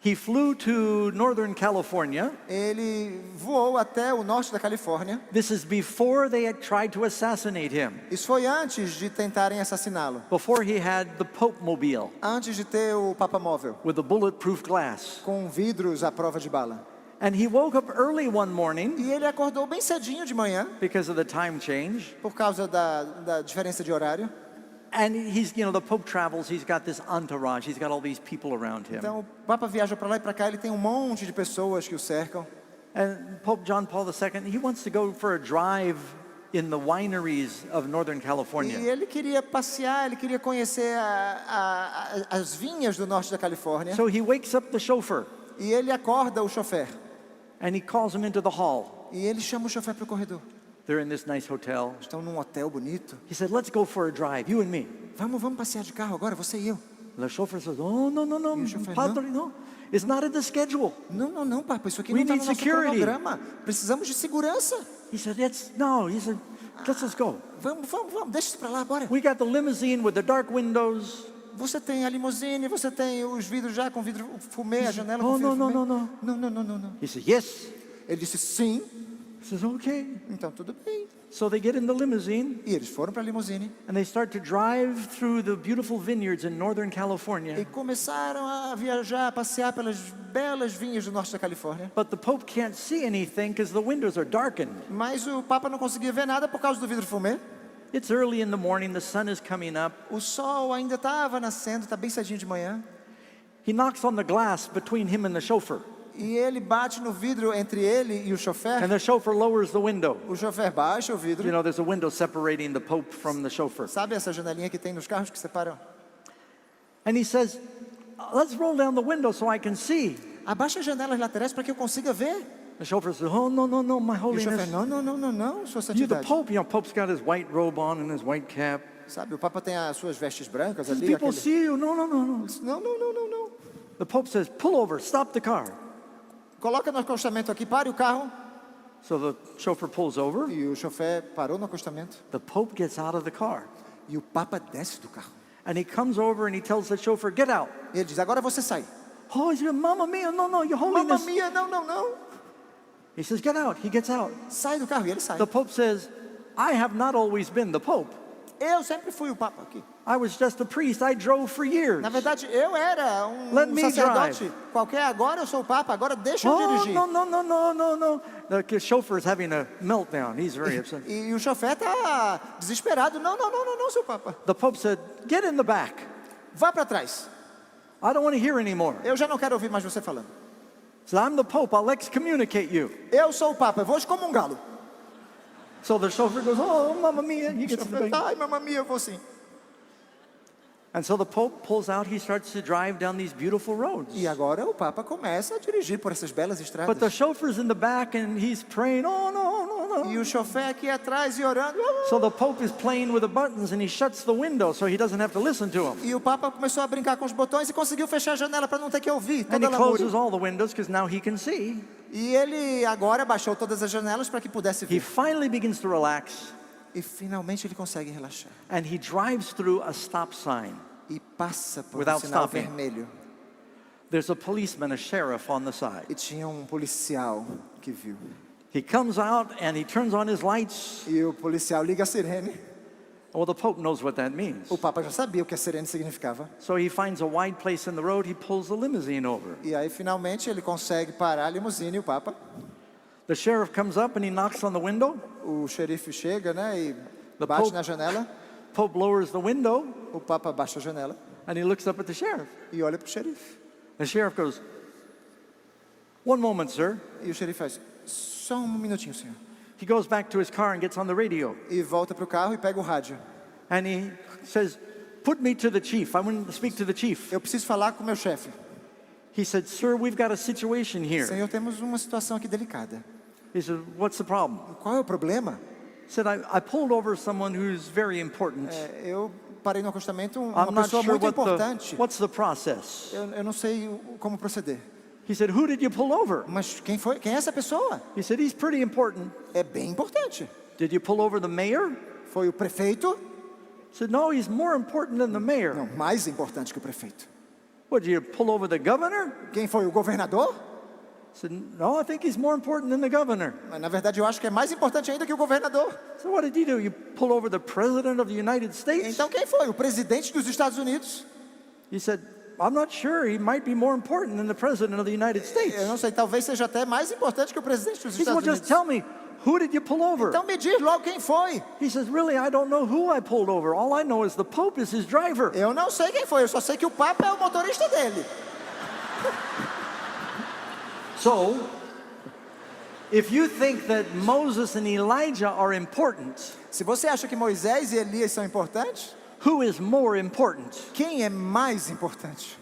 Speaker 2: He flew to Northern California.
Speaker 1: Ele voou até o norte da Califórnia.
Speaker 2: This is before they had tried to assassinate him.
Speaker 1: Isso foi antes de tentarem assassiná-lo.
Speaker 2: Before he had the Pope Mobile
Speaker 1: Antes de ter o Papa Móvel,
Speaker 2: with the bulletproof glass.
Speaker 1: com vidros à prova de bala.
Speaker 2: And he woke up early one morning
Speaker 1: E ele acordou bem cedinho de manhã,
Speaker 2: because of the time change.
Speaker 1: por causa da diferença de horário.
Speaker 2: And he's, the Pope travels, he's got this entourage, he's got all these people around him.
Speaker 1: Então o Papa viaja para lá e para cá, ele tem um monte de pessoas que o cercam.
Speaker 2: And Pope John Paul II, he wants to go for a drive in the wineries of Northern California.
Speaker 1: E ele queria passear, ele queria conhecer as vinhas do norte da Califórnia.
Speaker 2: So he wakes up the chauffeur
Speaker 1: E ele acorda o chofer.
Speaker 2: and he calls him into the hall.
Speaker 1: E ele chama o chofer para o corredor.
Speaker 2: They're in this nice hotel.
Speaker 1: Estão num hotel bonito.
Speaker 2: He said, let's go for a drive, you and me.
Speaker 1: Vamos passear de carro agora, você e eu.
Speaker 2: The chauffeur says, oh, no,
Speaker 1: E o chofer,
Speaker 2: Padre, no. It's not in the schedule.
Speaker 1: Não, Papa, isso aqui
Speaker 2: We
Speaker 1: não está
Speaker 2: need
Speaker 1: no nosso
Speaker 2: security.
Speaker 1: cronograma. Precisamos de segurança.
Speaker 2: He said, he said, let's just go.
Speaker 1: Vamos, deixa isso para lá, bora.
Speaker 2: We got the limousine with the dark windows.
Speaker 1: Você tem a limusine, você tem os vidros já com vidro fumê, a janela
Speaker 2: Oh,
Speaker 1: com vidro
Speaker 2: no,
Speaker 1: fumê.
Speaker 2: no. He said, yes.
Speaker 1: Ele disse sim,
Speaker 2: He says, okay.
Speaker 1: então tudo bem.
Speaker 2: So they get in the limousine
Speaker 1: E eles foram para a limusine
Speaker 2: and they start to drive through the beautiful vineyards in Northern
Speaker 1: e
Speaker 2: California.
Speaker 1: começaram a viajar, a passear pelas belas vinhas do norte da Califórnia.
Speaker 2: But the Pope can't see anything because the windows are darkened.
Speaker 1: Mas o Papa não conseguia ver nada por causa do vidro fumê.
Speaker 2: It's early in the morning, the sun is coming up.
Speaker 1: O sol ainda estava nascendo, está bem cedinho de manhã.
Speaker 2: He knocks on the glass between him and the chauffeur.
Speaker 1: E ele bate no vidro entre ele e o chofer.
Speaker 2: And the chauffeur lowers the window.
Speaker 1: O chofer baixa o vidro.
Speaker 2: You know, there's a window separating the Pope from the chauffeur.
Speaker 1: Sabe essa janelinha que tem nos carros que separam?
Speaker 2: And he says, let's roll down the window so I can see.
Speaker 1: Abaixa as janelas laterais para que eu consiga ver.
Speaker 2: The chauffeur says, oh, no, my
Speaker 1: E o chofer,
Speaker 2: holiness.
Speaker 1: não, sua
Speaker 2: You're the
Speaker 1: santidade.
Speaker 2: Pope. You know, Pope's got his white robe on and his white cap.
Speaker 1: Sabe, o Papa tem as suas vestes brancas
Speaker 2: Says,
Speaker 1: ali.
Speaker 2: people
Speaker 1: aquele-
Speaker 2: see you. No.
Speaker 1: Não.
Speaker 2: The Pope says, pull over, stop the car.
Speaker 1: Coloca no acostamento aqui, pare o carro.
Speaker 2: So the chauffeur pulls over.
Speaker 1: E o chofer parou no acostamento.
Speaker 2: The Pope gets out of the car.
Speaker 1: E o Papa desce do carro.
Speaker 2: And he comes over and he tells the chauffeur, get out.
Speaker 1: E ele diz, agora você sai.
Speaker 2: Oh, he said, Mamma mia, no, your
Speaker 1: Mamma
Speaker 2: holiness.
Speaker 1: mia, não.
Speaker 2: He says, get out. He gets out.
Speaker 1: Sai do carro e ele sai.
Speaker 2: The Pope says, I have not always been the Pope.
Speaker 1: Eu sempre fui o Papa aqui.
Speaker 2: I was just a priest. I drove for years.
Speaker 1: Na verdade, eu era
Speaker 2: Let
Speaker 1: um
Speaker 2: me
Speaker 1: sacerdote qualquer. Agora eu sou o Papa, agora deixa eu
Speaker 2: Oh,
Speaker 1: dirigir.
Speaker 2: no. The chauffeur is having a meltdown. He's very upset.
Speaker 1: E o chofer está desesperado. Não, seu Papa.
Speaker 2: The Pope said, get in the back.
Speaker 1: Vá para trás.
Speaker 2: I don't want to hear anymore.
Speaker 1: Eu já não quero ouvir mais você falando.
Speaker 2: So I'm the Pope. I'll excommunicate you.
Speaker 1: Eu sou o Papa, eu vou excomungá-lo.
Speaker 2: So the chauffeur goes, oh, Mamma mia. He
Speaker 1: O
Speaker 2: gets in the
Speaker 1: chofer,
Speaker 2: back.
Speaker 1: ai, mamma mia, eu vou sim.
Speaker 2: And so the Pope pulls out. He starts to drive down these beautiful roads.
Speaker 1: E agora o Papa começa a dirigir por essas belas
Speaker 2: But the
Speaker 1: estradas.
Speaker 2: chauffeur's in the back and he's praying, oh, no.
Speaker 1: E o chofer aqui atrás e orando.
Speaker 2: So the Pope is playing with the buttons and he shuts the window so he doesn't have to listen to him.
Speaker 1: E o Papa começou a brincar com os botões e conseguiu fechar a janela para não ter que ouvir
Speaker 2: And
Speaker 1: toda
Speaker 2: he
Speaker 1: a
Speaker 2: closes
Speaker 1: lamúria.
Speaker 2: all the windows because now he can see.
Speaker 1: E ele agora baixou todas as janelas para que pudesse
Speaker 2: He
Speaker 1: ver.
Speaker 2: finally begins to relax
Speaker 1: E finalmente ele consegue relaxar.
Speaker 2: and he drives through a stop sign.
Speaker 1: E passa por um
Speaker 2: Without
Speaker 1: sinal
Speaker 2: stopping.
Speaker 1: vermelho.
Speaker 2: There's a policeman, a sheriff on the side.
Speaker 1: E tinha um policial que viu.
Speaker 2: He comes out and he turns on his lights.
Speaker 1: E o policial liga a sirene.
Speaker 2: Well, the Pope knows what that means.
Speaker 1: O Papa já sabia o que a sirene significava.
Speaker 2: So he finds a wide place in the road. He pulls the limousine over.
Speaker 1: E aí finalmente ele consegue parar a limusine, o Papa.
Speaker 2: The sheriff comes up and he knocks on the window.
Speaker 1: O xerife chega, né, e
Speaker 2: The
Speaker 1: bate
Speaker 2: Pope-
Speaker 1: na janela.
Speaker 2: Pope lowers the window
Speaker 1: O Papa baixa a janela
Speaker 2: and he looks up at the sheriff.
Speaker 1: e olha para o xerife.
Speaker 2: The sheriff goes, one moment, sir.
Speaker 1: E o xerife faz, só um minutinho, senhor.
Speaker 2: He goes back to his car and gets on the radio.
Speaker 1: E volta para o carro e pega o rádio.
Speaker 2: And he says, put me to the chief. I want to speak to the chief.
Speaker 1: Eu preciso falar com o meu chefe.
Speaker 2: He said, sir, we've got a situation here.
Speaker 1: Senhor, temos uma situação aqui delicada.
Speaker 2: He said, what's the problem?
Speaker 1: Qual é o problema?
Speaker 2: He said, I pulled over someone who's very important.
Speaker 1: Eu parei no acostamento uma
Speaker 2: I'm not
Speaker 1: pessoa
Speaker 2: sure
Speaker 1: muito importante.
Speaker 2: what's the process.
Speaker 1: Eu não sei como proceder.
Speaker 2: He said, who did you pull over?
Speaker 1: Mas quem foi? Quem é essa pessoa?
Speaker 2: He said, he's pretty important.
Speaker 1: É bem importante.
Speaker 2: Did you pull over the mayor?
Speaker 1: Foi o prefeito?
Speaker 2: He said, no, he's more important than the mayor.
Speaker 1: Não, mais importante que o prefeito.
Speaker 2: What, did you pull over the governor?
Speaker 1: Quem foi? O governador?
Speaker 2: He said, no, I think he's more important than the governor.
Speaker 1: Mas, na verdade, eu acho que é mais importante ainda que o governador.
Speaker 2: So what did you do? You pull over the president of the United States?
Speaker 1: Então quem foi? O presidente dos Estados Unidos?
Speaker 2: He said, I'm not sure. He might be more important than the president of the United States.
Speaker 1: Eu não sei, talvez seja até mais importante que o presidente dos
Speaker 2: He said, well,
Speaker 1: Estados
Speaker 2: just
Speaker 1: Unidos.
Speaker 2: tell me, who did you pull over?
Speaker 1: Então me diz logo quem foi.
Speaker 2: He says, really, I don't know who I pulled over. All I know is the Pope is his driver.
Speaker 1: Eu não sei quem foi, eu só sei que o Papa é o motorista dele.
Speaker 2: So If you think that Moses and Elijah are important,
Speaker 1: Se você acha que Moisés e Elias são importantes,
Speaker 2: who is more important?
Speaker 1: quem é mais importante?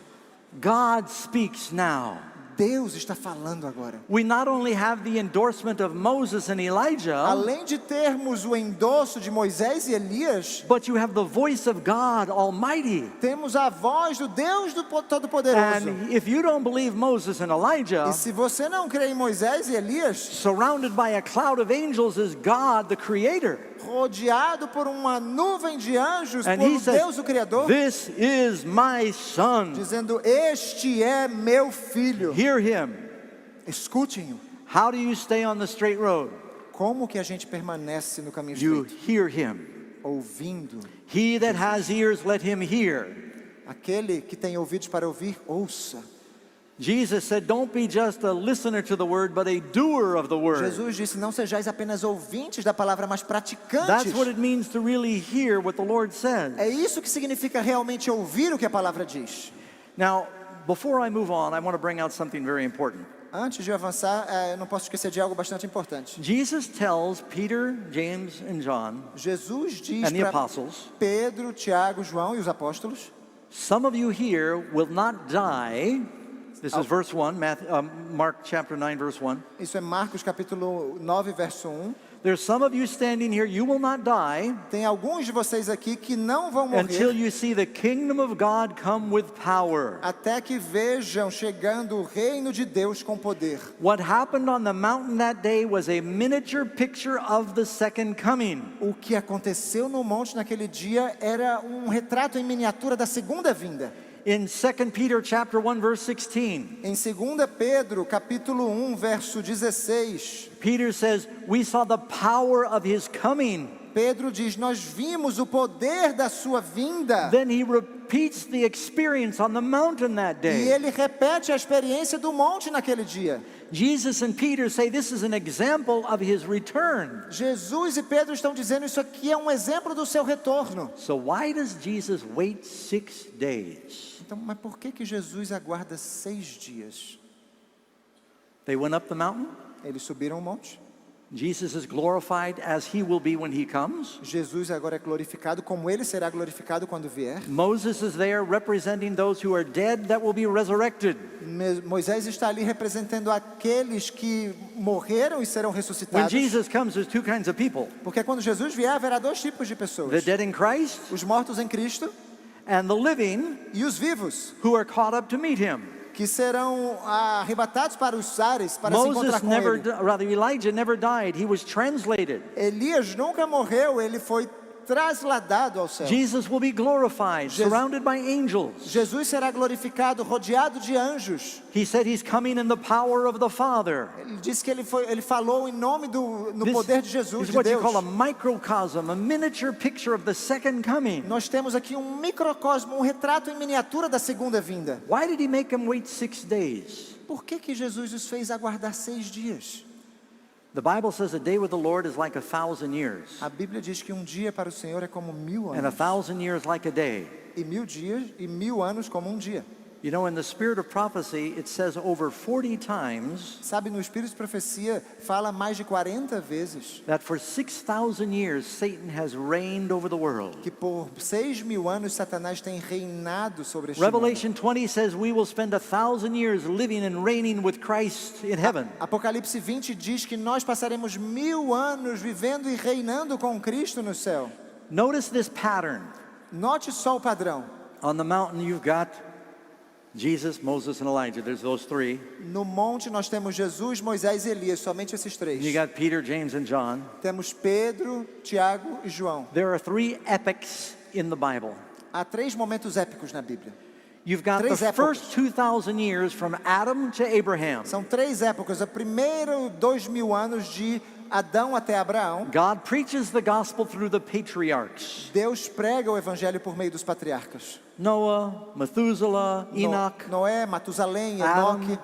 Speaker 2: God speaks now.
Speaker 1: Deus está falando agora.
Speaker 2: We not only have the endorsement of Moses and Elijah,
Speaker 1: Além de termos o endosso de Moisés e Elias,
Speaker 2: but you have the voice of God Almighty.
Speaker 1: temos a voz do Deus do Todo-Poderoso.
Speaker 2: And if you don't believe Moses and Elijah,
Speaker 1: E se você não crê em Moisés e Elias,
Speaker 2: surrounded by a cloud of angels is God, the Creator.
Speaker 1: rodeado por uma nuvem de anjos,
Speaker 2: And
Speaker 1: por
Speaker 2: he says,
Speaker 1: Deus o Criador,
Speaker 2: this is my son.
Speaker 1: dizendo: este é meu filho.
Speaker 2: Hear him.
Speaker 1: Escutem-o.
Speaker 2: How do you stay on the straight road?
Speaker 1: Como que a gente permanece no caminho
Speaker 2: You
Speaker 1: estreito?
Speaker 2: hear him.
Speaker 1: Ouvindo.
Speaker 2: He that has ears, let him hear.
Speaker 1: Aquele que tem ouvidos para ouvir, ouça.
Speaker 2: Jesus said, don't be just a listener to the word, but a doer of the word.
Speaker 1: Jesus disse: não sejais apenas ouvintes da palavra, mas praticantes.
Speaker 2: That's what it means to really hear what the Lord says.
Speaker 1: É isso que significa realmente ouvir o que a palavra diz.
Speaker 2: Now, before I move on, I want to bring out something very important.
Speaker 1: Antes de eu avançar, eu não posso esquecer de algo bastante importante.
Speaker 2: Jesus tells Peter, James, and John,
Speaker 1: Jesus diz
Speaker 2: and the
Speaker 1: para
Speaker 2: apostles,
Speaker 1: Pedro, Tiago, João e os apóstolos:
Speaker 2: some of you here will not die. This is verse 1, Mark chapter 9, verse 1.
Speaker 1: isso é Marcos capítulo 9, verso 1.
Speaker 2: There's some of you standing here, you will not die
Speaker 1: Tem alguns de vocês aqui que não vão
Speaker 2: until
Speaker 1: morrer
Speaker 2: you see the kingdom of God come with power.
Speaker 1: até que vejam chegando o reino de Deus com poder.
Speaker 2: What happened on the mountain that day was a miniature picture of the second coming.
Speaker 1: O que aconteceu no monte naquele dia era um retrato em miniatura da segunda vinda.
Speaker 2: In 2 Peter chapter 1 verse 16,
Speaker 1: Em 2 Pedro, capítulo 1, verso 16,
Speaker 2: Peter says, we saw the power of his coming.
Speaker 1: Pedro diz: nós vimos o poder da sua vinda.
Speaker 2: Then he repeats the experience on the mountain that
Speaker 1: E
Speaker 2: day.
Speaker 1: ele repete a experiência do monte naquele dia.
Speaker 2: Jesus and Peter say this is an example of his return.
Speaker 1: Jesus e Pedro estão dizendo: isso aqui é um exemplo do seu retorno.
Speaker 2: So why does Jesus wait 6 days?
Speaker 1: Então, mas por que Jesus aguarda 6 dias?
Speaker 2: They went up the mountain.
Speaker 1: Eles subiram o monte.
Speaker 2: Jesus is glorified as he will be when he comes.
Speaker 1: Jesus agora é glorificado como ele será glorificado quando vier.
Speaker 2: Moses is there representing those who are dead that will be resurrected.
Speaker 1: Moisés está ali representando aqueles que morreram e serão
Speaker 2: When
Speaker 1: ressuscitados.
Speaker 2: Jesus comes, there's two kinds of people.
Speaker 1: Porque quando Jesus vier, haverá 2 tipos de
Speaker 2: The
Speaker 1: pessoas:
Speaker 2: dead in Christ
Speaker 1: os mortos em Cristo
Speaker 2: and the living
Speaker 1: e os vivos,
Speaker 2: who are caught up to meet him.
Speaker 1: que serão arrebatados para os ares para se encontrar com ele.
Speaker 2: Elijah never died. He was translated.
Speaker 1: Elias nunca morreu, ele foi trasladado ao céu.
Speaker 2: Jesus will be glorified, surrounded by angels.
Speaker 1: Jesus será glorificado, rodeado de anjos.
Speaker 2: He said he's coming in the power of the Father.
Speaker 1: Ele disse que ele falou em nome no poder de Jesus,
Speaker 2: This is
Speaker 1: de
Speaker 2: what you
Speaker 1: Deus.
Speaker 2: call a microcosm, a miniature picture of the second coming.
Speaker 1: Nós temos aqui um microcosmo, um retrato em miniatura da segunda vinda.
Speaker 2: Why did he make them wait 6 days?
Speaker 1: Por que Jesus os fez aguardar 6 dias?
Speaker 2: The Bible says a day with the Lord is like 1,000 years,
Speaker 1: A Bíblia diz que um dia para o Senhor é como 1000
Speaker 2: and
Speaker 1: anos.
Speaker 2: 1,000 years like a day.
Speaker 1: E 1000 dias e 1000 anos como um dia.
Speaker 2: You know, in the spirit of prophecy, it says over 40 times
Speaker 1: Sabe, no Espírito de Profecia fala mais de 40 vezes
Speaker 2: that for 6,000 years Satan has reigned over the world.
Speaker 1: que por 6.000 anos Satanás tem reinado sobre este mundo.
Speaker 2: Revelation 20 says we will spend 1,000 years living and reigning with Christ in heaven.
Speaker 1: Apocalipse 20 diz que nós passaremos 1000 anos vivendo e reinando com Cristo no céu.
Speaker 2: Notice this pattern.
Speaker 1: Note só o padrão.
Speaker 2: On the mountain you've got Jesus, Moses, and Elijah. There's those three.
Speaker 1: No monte nós temos Jesus, Moisés e Elias, somente esses 3.
Speaker 2: You got Peter, James, and John.
Speaker 1: Temos Pedro, Tiago e João.
Speaker 2: There are 3 epics in the Bible.
Speaker 1: Há 3 momentos épicos na Bíblia.
Speaker 2: You've got
Speaker 1: Três
Speaker 2: the
Speaker 1: épocas.
Speaker 2: first 2,000 years from Adam to Abraham.
Speaker 1: São 3 épocas. O primeiro 2000 anos de Adão até Abraão.
Speaker 2: God preaches the gospel through the patriarchs.
Speaker 1: Deus prega o evangelho por meio dos patriarcas.
Speaker 2: Noah, Methuselah, Enoch.
Speaker 1: Noé, Matusalém,
Speaker 2: Adam.
Speaker 1: Enoque.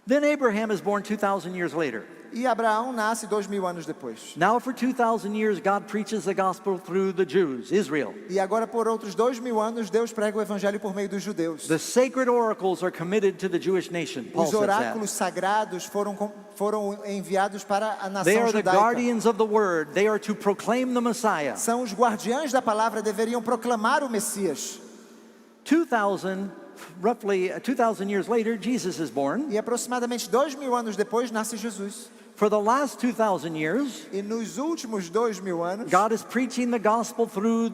Speaker 2: Then Abraham is born 2,000 years later.
Speaker 1: E Abraão nasce 2000 anos depois.
Speaker 2: Now for 2,000 years, God preaches the gospel through the Jews, Israel.
Speaker 1: E agora por outros 2000 anos, Deus prega o evangelho por meio dos judeus.
Speaker 2: The sacred oracles are committed to the Jewish nation. Paul
Speaker 1: Os
Speaker 2: says that.
Speaker 1: oráculos sagrados foram enviados para a nação
Speaker 2: They are the
Speaker 1: judaica.
Speaker 2: guardians of the word. They are to proclaim the Messiah.
Speaker 1: São os guardiães da palavra, deveriam proclamar o Messias.
Speaker 2: Roughly 2,000 years later, Jesus is born.
Speaker 1: E aproximadamente 2000 anos depois, nasce Jesus.
Speaker 2: For the last 2,000 years,
Speaker 1: E nos últimos 2000 anos,
Speaker 2: God is preaching the gospel through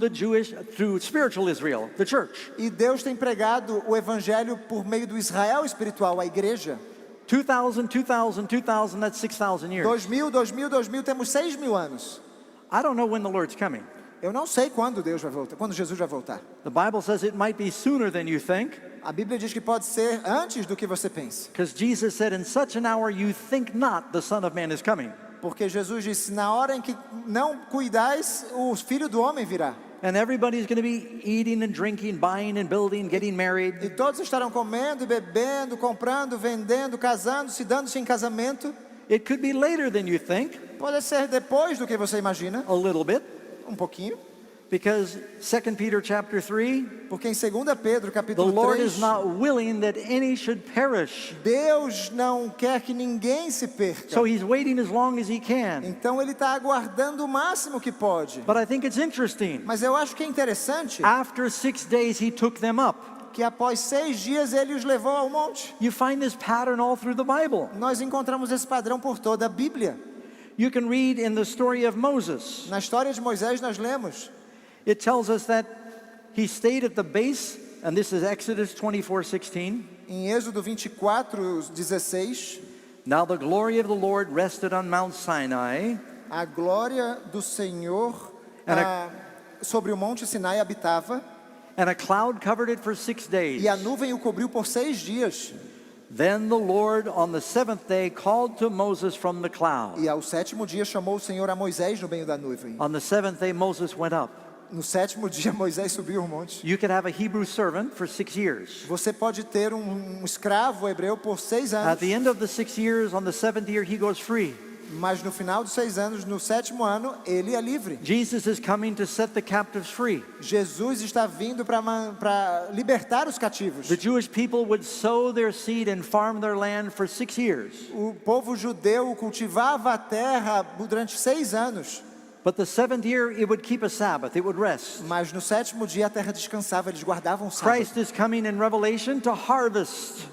Speaker 2: spiritual Israel, the church.
Speaker 1: e Deus tem pregado o evangelho por meio do Israel espiritual, a igreja.
Speaker 2: 2,000, 2,000, 2,000, that's 6,000 years.
Speaker 1: 2000, temos 6.000 anos.
Speaker 2: I don't know when the Lord's coming.
Speaker 1: Eu não sei quando Deus vai voltar, quando Jesus vai voltar.
Speaker 2: The Bible says it might be sooner than you think,
Speaker 1: A Bíblia diz que pode ser antes do que você pensa.
Speaker 2: because Jesus said, in such an hour you think not the Son of Man is coming.
Speaker 1: Porque Jesus disse, na hora em que não cuidais, o Filho do Homem virá.
Speaker 2: And everybody's going to be eating and drinking, buying and building, getting
Speaker 1: E
Speaker 2: married.
Speaker 1: todos estarão comendo, e bebendo, comprando, vendendo, casando-se, dando-se em casamento.
Speaker 2: It could be later than you think,
Speaker 1: Pode ser depois do que você imagina,
Speaker 2: a little bit,
Speaker 1: pouquinho.
Speaker 2: because 2 Peter chapter 3,
Speaker 1: Porque em 2 Pedro,
Speaker 2: the
Speaker 1: capítulo
Speaker 2: Lord
Speaker 1: 3,
Speaker 2: is not willing that any should perish.
Speaker 1: Deus não quer que ninguém se perca.
Speaker 2: So he's waiting as long as he can.
Speaker 1: Então ele está aguardando o máximo que pode.
Speaker 2: But I think it's interesting.
Speaker 1: Mas eu acho que é interessante
Speaker 2: After 6 days, he took them up.
Speaker 1: que após 6 dias ele os levou ao monte.
Speaker 2: You find this pattern all through the Bible.
Speaker 1: Nós encontramos esse padrão por toda a Bíblia.
Speaker 2: You can read in the story of Moses.
Speaker 1: Na história de Moisés nós lemos,
Speaker 2: It tells us that he stayed at the base, and this is Exodus 24:16.
Speaker 1: em Êxodo 24:16,
Speaker 2: Now the glory of the Lord rested on Mount Sinai,
Speaker 1: a glória do Senhor sobre o monte Sinai habitava,
Speaker 2: and a cloud covered it for 6 days.
Speaker 1: e a nuvem o cobriu por 6 dias.
Speaker 2: Then the Lord on the 7th day called to Moses from the cloud.
Speaker 1: E ao 7º dia chamou o Senhor a Moisés no meio da nuvem.
Speaker 2: On the 7th day Moses went up.
Speaker 1: No 7º dia Moisés subiu o monte.
Speaker 2: You could have a Hebrew servant for 6 years.
Speaker 1: Você pode ter escravo hebreu por 6
Speaker 2: At
Speaker 1: anos,
Speaker 2: the end of the 6 years, on the 7th year, he goes free.
Speaker 1: mas no final dos 6 anos, no 7º ano, ele é livre.
Speaker 2: Jesus is coming to set the captives free.
Speaker 1: Jesus está vindo para libertar os cativos.
Speaker 2: The Jewish people would sow their seed and farm their land for 6 years.
Speaker 1: O povo judeu cultivava a terra durante 6 anos,
Speaker 2: But the 7th year, it would keep a Sabbath, it would rest.
Speaker 1: mas no 7º dia a terra descansava, eles guardavam o sábado.
Speaker 2: Christ is coming in Revelation to harvest.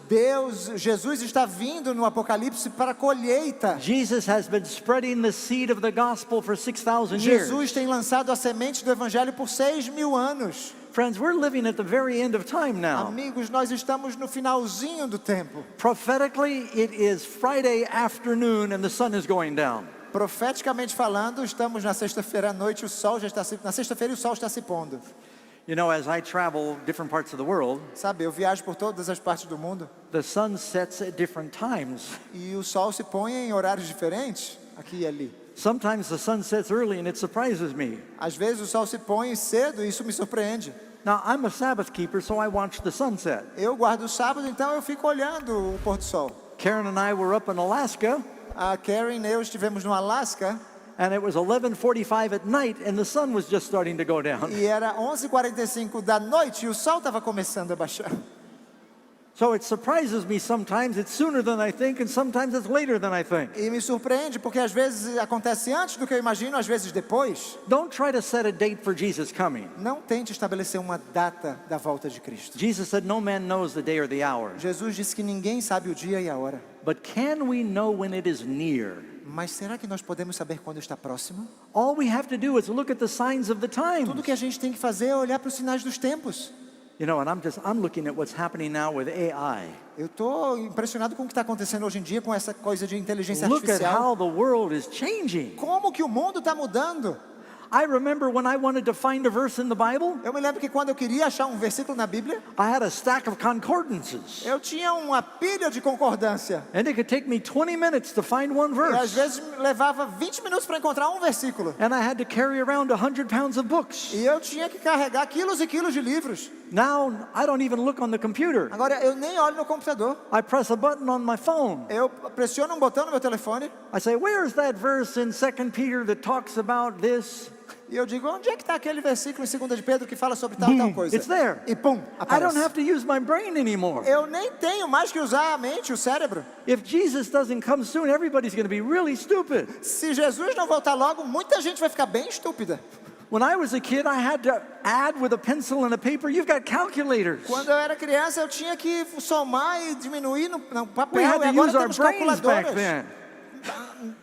Speaker 1: Jesus está vindo no Apocalipse para a colheita.
Speaker 2: Jesus has been spreading the seed of the gospel for 6,000 years.
Speaker 1: Jesus tem lançado a semente do evangelho por 6.000 anos.
Speaker 2: Friends, we're living at the very end of time now.
Speaker 1: Amigos, nós estamos no finalzinho do tempo.
Speaker 2: Prophetically, it is Friday afternoon and the sun is going down.
Speaker 1: Profeticamente falando, estamos na sexta-feira à noite, na sexta-feira o sol está se pondo.
Speaker 2: You know, as I travel different parts of the world,
Speaker 1: Sabe, eu viajo por todas as partes do mundo
Speaker 2: the sun sets at different times.
Speaker 1: e o sol se põe em horários diferentes, aqui e ali.
Speaker 2: Sometimes the sun sets early and it surprises me.
Speaker 1: Às vezes o sol se põe cedo e isso me surpreende.
Speaker 2: Now, I'm a Sabbath keeper, so I watch the sunset.
Speaker 1: Eu guardo o sábado, então eu fico olhando o pôr do sol.
Speaker 2: Karen and I were up in Alaska,
Speaker 1: A Karen e eu estivemos no Alasca
Speaker 2: and it was 11:45 at night, and the sun was just starting to go down.
Speaker 1: e era 11h45 da noite e o sol estava começando a baixar.
Speaker 2: So it surprises me sometimes. It's sooner than I think, and sometimes it's later than I think.
Speaker 1: E me surpreende porque às vezes acontece antes do que eu imagino, às vezes depois.
Speaker 2: Don't try to set a date for Jesus coming.
Speaker 1: Não tente estabelecer uma data da volta de Cristo.
Speaker 2: Jesus said, "No man knows the day or the hour."
Speaker 1: Jesus disse que ninguém sabe o dia e a hora.
Speaker 2: But can we know when it is near?
Speaker 1: Mas será que nós podemos saber quando está próximo?
Speaker 2: All we have to do is look at the signs of the times.
Speaker 1: Tudo que a gente tem que fazer é olhar para os sinais dos tempos.
Speaker 2: You know, and I'm looking at what's happening now with AI.
Speaker 1: Eu estou impressionado com o que está acontecendo hoje em dia com essa coisa de inteligência
Speaker 2: Look at
Speaker 1: artificial.
Speaker 2: how the world is changing.
Speaker 1: Como que o mundo está mudando?
Speaker 2: I remember when I wanted to find a verse in the Bible,
Speaker 1: Eu me lembro que quando eu queria achar um versículo na Bíblia,
Speaker 2: I had a stack of concordances.
Speaker 1: eu tinha uma pilha de concordância.
Speaker 2: And it could take me 20 minutes to find one
Speaker 1: E às
Speaker 2: verse.
Speaker 1: vezes levava 20 minutos para encontrar um versículo.
Speaker 2: And I had to carry around 100 pounds of books.
Speaker 1: E eu tinha que carregar quilos e quilos de livros.
Speaker 2: Now, I don't even look on the computer.
Speaker 1: Agora, eu nem olho no computador.
Speaker 2: I press a button on my phone.
Speaker 1: Eu pressiono um botão no meu telefone
Speaker 2: I say, where's that verse in 2 Peter that talks about this?
Speaker 1: e eu digo, onde é que está aquele versículo em 2 de Pedro que fala sobre tal e tal coisa?
Speaker 2: It's there.
Speaker 1: E pum,
Speaker 2: I don't
Speaker 1: aparece.
Speaker 2: have to use my brain anymore.
Speaker 1: Eu nem tenho mais que usar a mente, o cérebro.
Speaker 2: If Jesus doesn't come soon, everybody's going to be really stupid.
Speaker 1: Se Jesus não voltar logo, muita gente vai ficar bem estúpida.
Speaker 2: When I was a kid, I had to add with a pencil and a paper. You've got calculators.
Speaker 1: Quando eu era criança, eu tinha que somar e diminuir no papel.
Speaker 2: We had
Speaker 1: E
Speaker 2: to
Speaker 1: agora
Speaker 2: use our
Speaker 1: temos
Speaker 2: brains back
Speaker 1: calculadoras.
Speaker 2: then.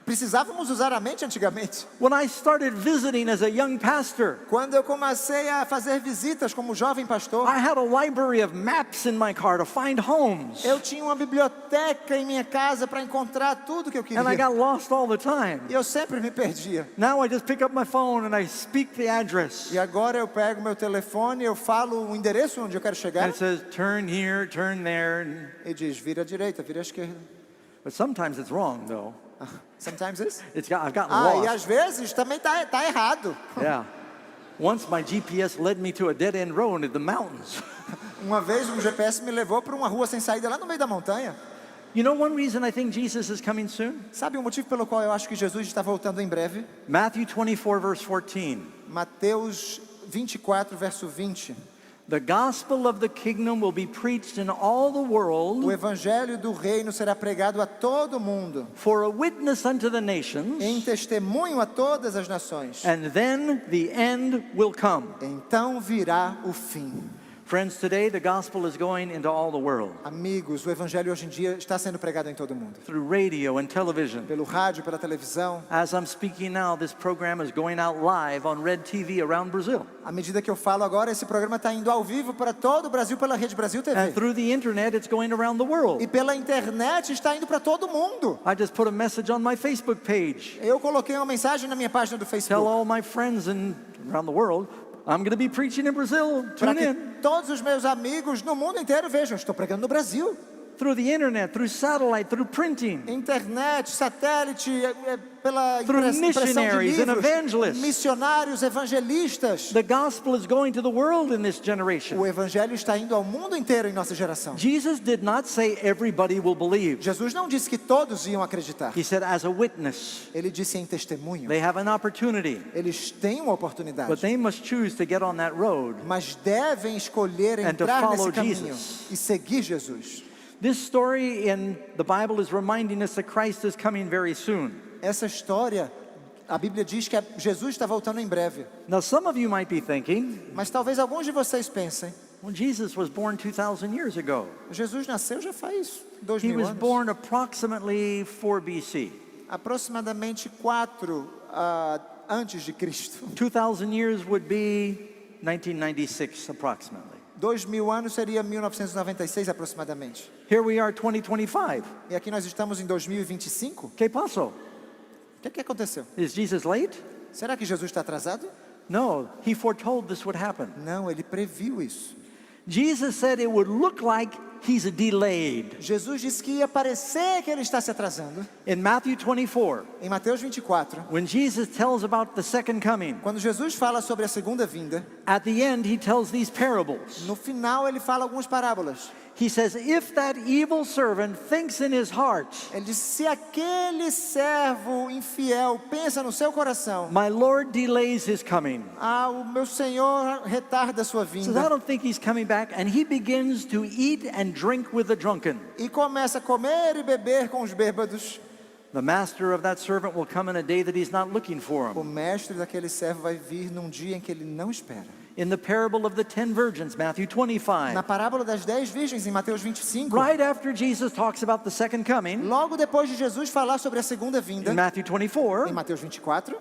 Speaker 1: Precisávamos usar a mente antigamente.
Speaker 2: When I started visiting as a young pastor,
Speaker 1: Quando eu comecei a fazer visitas como jovem pastor,
Speaker 2: I had a library of maps in my car to find homes.
Speaker 1: eu tinha uma biblioteca em minha casa para encontrar tudo que eu
Speaker 2: And I
Speaker 1: queria.
Speaker 2: got lost all the time.
Speaker 1: E eu sempre me perdia.
Speaker 2: Now I just pick up my phone and I speak the address.
Speaker 1: E agora eu pego meu telefone, eu falo o endereço onde eu quero
Speaker 2: And
Speaker 1: chegar
Speaker 2: it says, turn here, turn there.
Speaker 1: e diz, vira à direita, vira à esquerda.
Speaker 2: But sometimes it's wrong, though.
Speaker 1: Sometimes it's...
Speaker 2: I've gotten
Speaker 1: Ah, e
Speaker 2: lost.
Speaker 1: às vezes também tá errado.
Speaker 2: Yeah. Once my GPS led me to a dead-end road in the mountains.
Speaker 1: Uma vez um GPS me levou para uma rua sem saída lá no meio da montanha.
Speaker 2: You know one reason I think Jesus is coming soon?
Speaker 1: Sabe o motivo pelo qual eu acho que Jesus está voltando em breve?
Speaker 2: Matthew 24, verse 14.
Speaker 1: Mateus 24, verso 20.
Speaker 2: The gospel of the kingdom will be preached in all the
Speaker 1: O
Speaker 2: world
Speaker 1: evangelho do reino será pregado a todo mundo,
Speaker 2: for a witness unto the nations,
Speaker 1: em testemunho a todas as nações.
Speaker 2: and then the end will come.
Speaker 1: Então virá o fim.
Speaker 2: Friends, today the gospel is going into all the world
Speaker 1: Amigos, o evangelho hoje em dia está sendo pregado em todo mundo.
Speaker 2: through radio and television.
Speaker 1: Pelo rádio, pela televisão.
Speaker 2: As I'm speaking now, this program is going out live on Red TV around Brazil.
Speaker 1: À medida que eu falo agora, esse programa está indo ao vivo para todo o Brasil pela Rede Brasil
Speaker 2: And
Speaker 1: TV.
Speaker 2: through the internet, it's going around the world.
Speaker 1: E pela internet está indo para todo mundo.
Speaker 2: I just put a message on my Facebook page.
Speaker 1: Eu coloquei uma mensagem na minha página do
Speaker 2: Tell
Speaker 1: Facebook
Speaker 2: all my friends around the world, I'm going to be preaching in Brazil.
Speaker 1: para
Speaker 2: Tune
Speaker 1: que
Speaker 2: in.
Speaker 1: todos os meus amigos no mundo inteiro vejam. Estou pregando no Brasil.
Speaker 2: Through the internet, through satellite, through printing.
Speaker 1: Internet, satélite, pela
Speaker 2: Through
Speaker 1: impressão de
Speaker 2: missionaries and
Speaker 1: livros,
Speaker 2: evangelists.
Speaker 1: missionários, evangelistas.
Speaker 2: The gospel is going to the world in this generation.
Speaker 1: O evangelho está indo ao mundo inteiro em nossa geração.
Speaker 2: Jesus did not say everybody will believe.
Speaker 1: Jesus não disse que todos iam acreditar.
Speaker 2: He said as a witness,
Speaker 1: Ele disse em testemunho.
Speaker 2: they have an opportunity,
Speaker 1: Eles têm uma oportunidade,
Speaker 2: but they must choose to get on that road.
Speaker 1: mas devem escolher
Speaker 2: And to
Speaker 1: entrar
Speaker 2: follow
Speaker 1: nesse caminho
Speaker 2: Jesus.
Speaker 1: e seguir Jesus.
Speaker 2: This story in the Bible is reminding us that Christ is coming very soon.
Speaker 1: Essa história, a Bíblia diz que Jesus está voltando em breve.
Speaker 2: Now, some of you might be thinking,
Speaker 1: Mas talvez alguns de vocês pensem,
Speaker 2: well, Jesus was born 2,000 years ago.
Speaker 1: Jesus nasceu já faz
Speaker 2: He
Speaker 1: 2000
Speaker 2: was
Speaker 1: anos.
Speaker 2: born approximately 4 BC.
Speaker 1: Aproximadamente 4 antes de Cristo.
Speaker 2: 2,000 years would be 1996 approximately.
Speaker 1: 2000 anos seria 1996 aproximadamente.
Speaker 2: Here we are, 2025.
Speaker 1: E aqui nós estamos em 2025.
Speaker 2: ¿Qué pasó?
Speaker 1: O que aconteceu?
Speaker 2: Is Jesus late?
Speaker 1: Será que Jesus está atrasado?
Speaker 2: No, he foretold this would happen.
Speaker 1: Não, ele previu isso.
Speaker 2: Jesus said it would look like he's delayed.
Speaker 1: Jesus disse que ia parecer que ele está se atrasando.
Speaker 2: In Matthew 24,
Speaker 1: Em Mateus 24,
Speaker 2: when Jesus tells about the second coming,
Speaker 1: quando Jesus fala sobre a segunda vinda,
Speaker 2: at the end he tells these parables.
Speaker 1: no final ele fala algumas parábolas.
Speaker 2: He says, if that evil servant thinks in his heart,
Speaker 1: Ele diz, se aquele servo infiel pensa no seu coração,
Speaker 2: my Lord delays his coming.
Speaker 1: o meu Senhor retarda a sua
Speaker 2: He says, I
Speaker 1: vinda,
Speaker 2: don't think he's coming back. And he begins to eat and drink with the drunken.
Speaker 1: e começa a comer e beber com os bêbados,
Speaker 2: The master of that servant will come in a day that he's not looking for
Speaker 1: o
Speaker 2: him.
Speaker 1: mestre daquele servo vai vir num dia em que ele não espera.
Speaker 2: In the parable of the 10 virgins, Matthew 25,
Speaker 1: Na parábola das 10 virgens, em Mateus 25,
Speaker 2: right after Jesus talks about the second coming,
Speaker 1: logo depois de Jesus falar sobre a segunda vinda,
Speaker 2: in Matthew
Speaker 1: em
Speaker 2: 24,
Speaker 1: Mateus 24,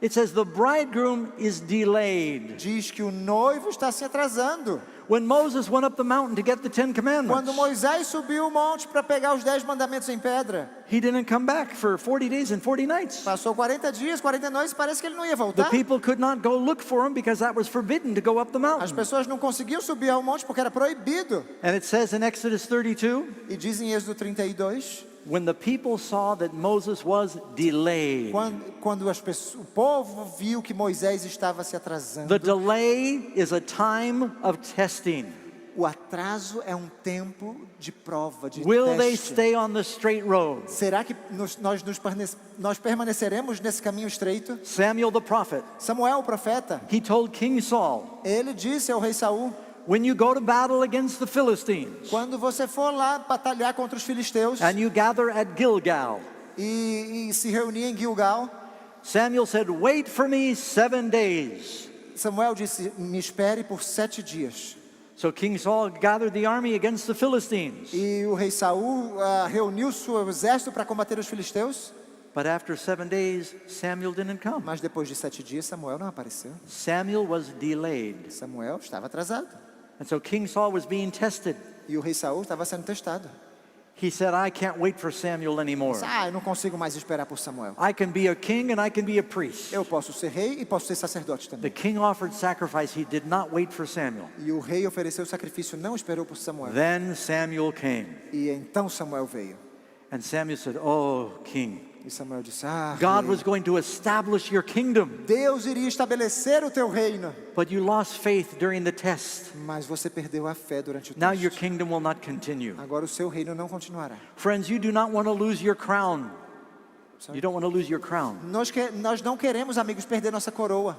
Speaker 2: it says the bridegroom is delayed.
Speaker 1: diz que o noivo está se atrasando.
Speaker 2: When Moses went up the mountain to get the Ten
Speaker 1: Quando
Speaker 2: Commandments,
Speaker 1: Moisés subiu o monte para pegar os 10 mandamentos em pedra,
Speaker 2: he didn't come back for 40 days and 40 nights.
Speaker 1: passou 40 dias, 40 noites, parece que ele não ia
Speaker 2: The
Speaker 1: voltar.
Speaker 2: people could not go look for him because that was forbidden to go up the
Speaker 1: As
Speaker 2: mountain.
Speaker 1: pessoas não conseguiam subir ao monte porque era proibido.
Speaker 2: And it says in Exodus 32,
Speaker 1: E diz em Êxodo 32,
Speaker 2: when the people saw that Moses was delayed.
Speaker 1: quando o povo viu que Moisés estava se atrasando.
Speaker 2: The delay is a time of testing.
Speaker 1: O atraso é um tempo de prova, de
Speaker 2: Will they
Speaker 1: teste.
Speaker 2: stay on the straight road?
Speaker 1: Será que nós permaneceremos nesse caminho estreito?
Speaker 2: Samuel the prophet,
Speaker 1: Samuel, o profeta,
Speaker 2: he told King Saul,
Speaker 1: ele disse ao rei Saul:
Speaker 2: when you go to battle against the Philistines
Speaker 1: quando você for lá batalhar contra os filisteus
Speaker 2: and you gather at Gilgal,
Speaker 1: e se reunir em Gilgal,
Speaker 2: Samuel said, wait for me 7 days.
Speaker 1: Samuel disse: me espere por 7 dias.
Speaker 2: So King Saul gathered the army against the Philistines.
Speaker 1: E o rei Saul reuniu seu exército para combater os filisteus.
Speaker 2: But after 7 days, Samuel didn't come.
Speaker 1: Mas depois de 7 dias, Samuel não apareceu.
Speaker 2: Samuel was delayed.
Speaker 1: Samuel estava atrasado.
Speaker 2: And so King Saul was being tested.
Speaker 1: E o rei Saul estava sendo testado.
Speaker 2: He said, I can't wait for Samuel anymore.
Speaker 1: Eu não consigo mais esperar por Samuel.
Speaker 2: I can be a king and I can be a priest.
Speaker 1: Eu posso ser rei e posso ser sacerdote
Speaker 2: The
Speaker 1: também.
Speaker 2: king offered sacrifice. He did not wait for Samuel.
Speaker 1: E o rei ofereceu o sacrifício, não esperou por Samuel.
Speaker 2: Then Samuel came.
Speaker 1: E então Samuel veio.
Speaker 2: And Samuel said, oh, king,
Speaker 1: E Samuel disse:
Speaker 2: God
Speaker 1: rei,
Speaker 2: was going to establish your kingdom,
Speaker 1: Deus iria estabelecer o teu reino.
Speaker 2: but you lost faith during the test.
Speaker 1: Mas você perdeu a fé durante o
Speaker 2: Now your
Speaker 1: teste.
Speaker 2: kingdom will not continue.
Speaker 1: Agora o seu reino não continuará.
Speaker 2: Friends, you do not want to lose your crown. You don't want to lose your crown.
Speaker 1: Nós não queremos, amigos, perder nossa coroa.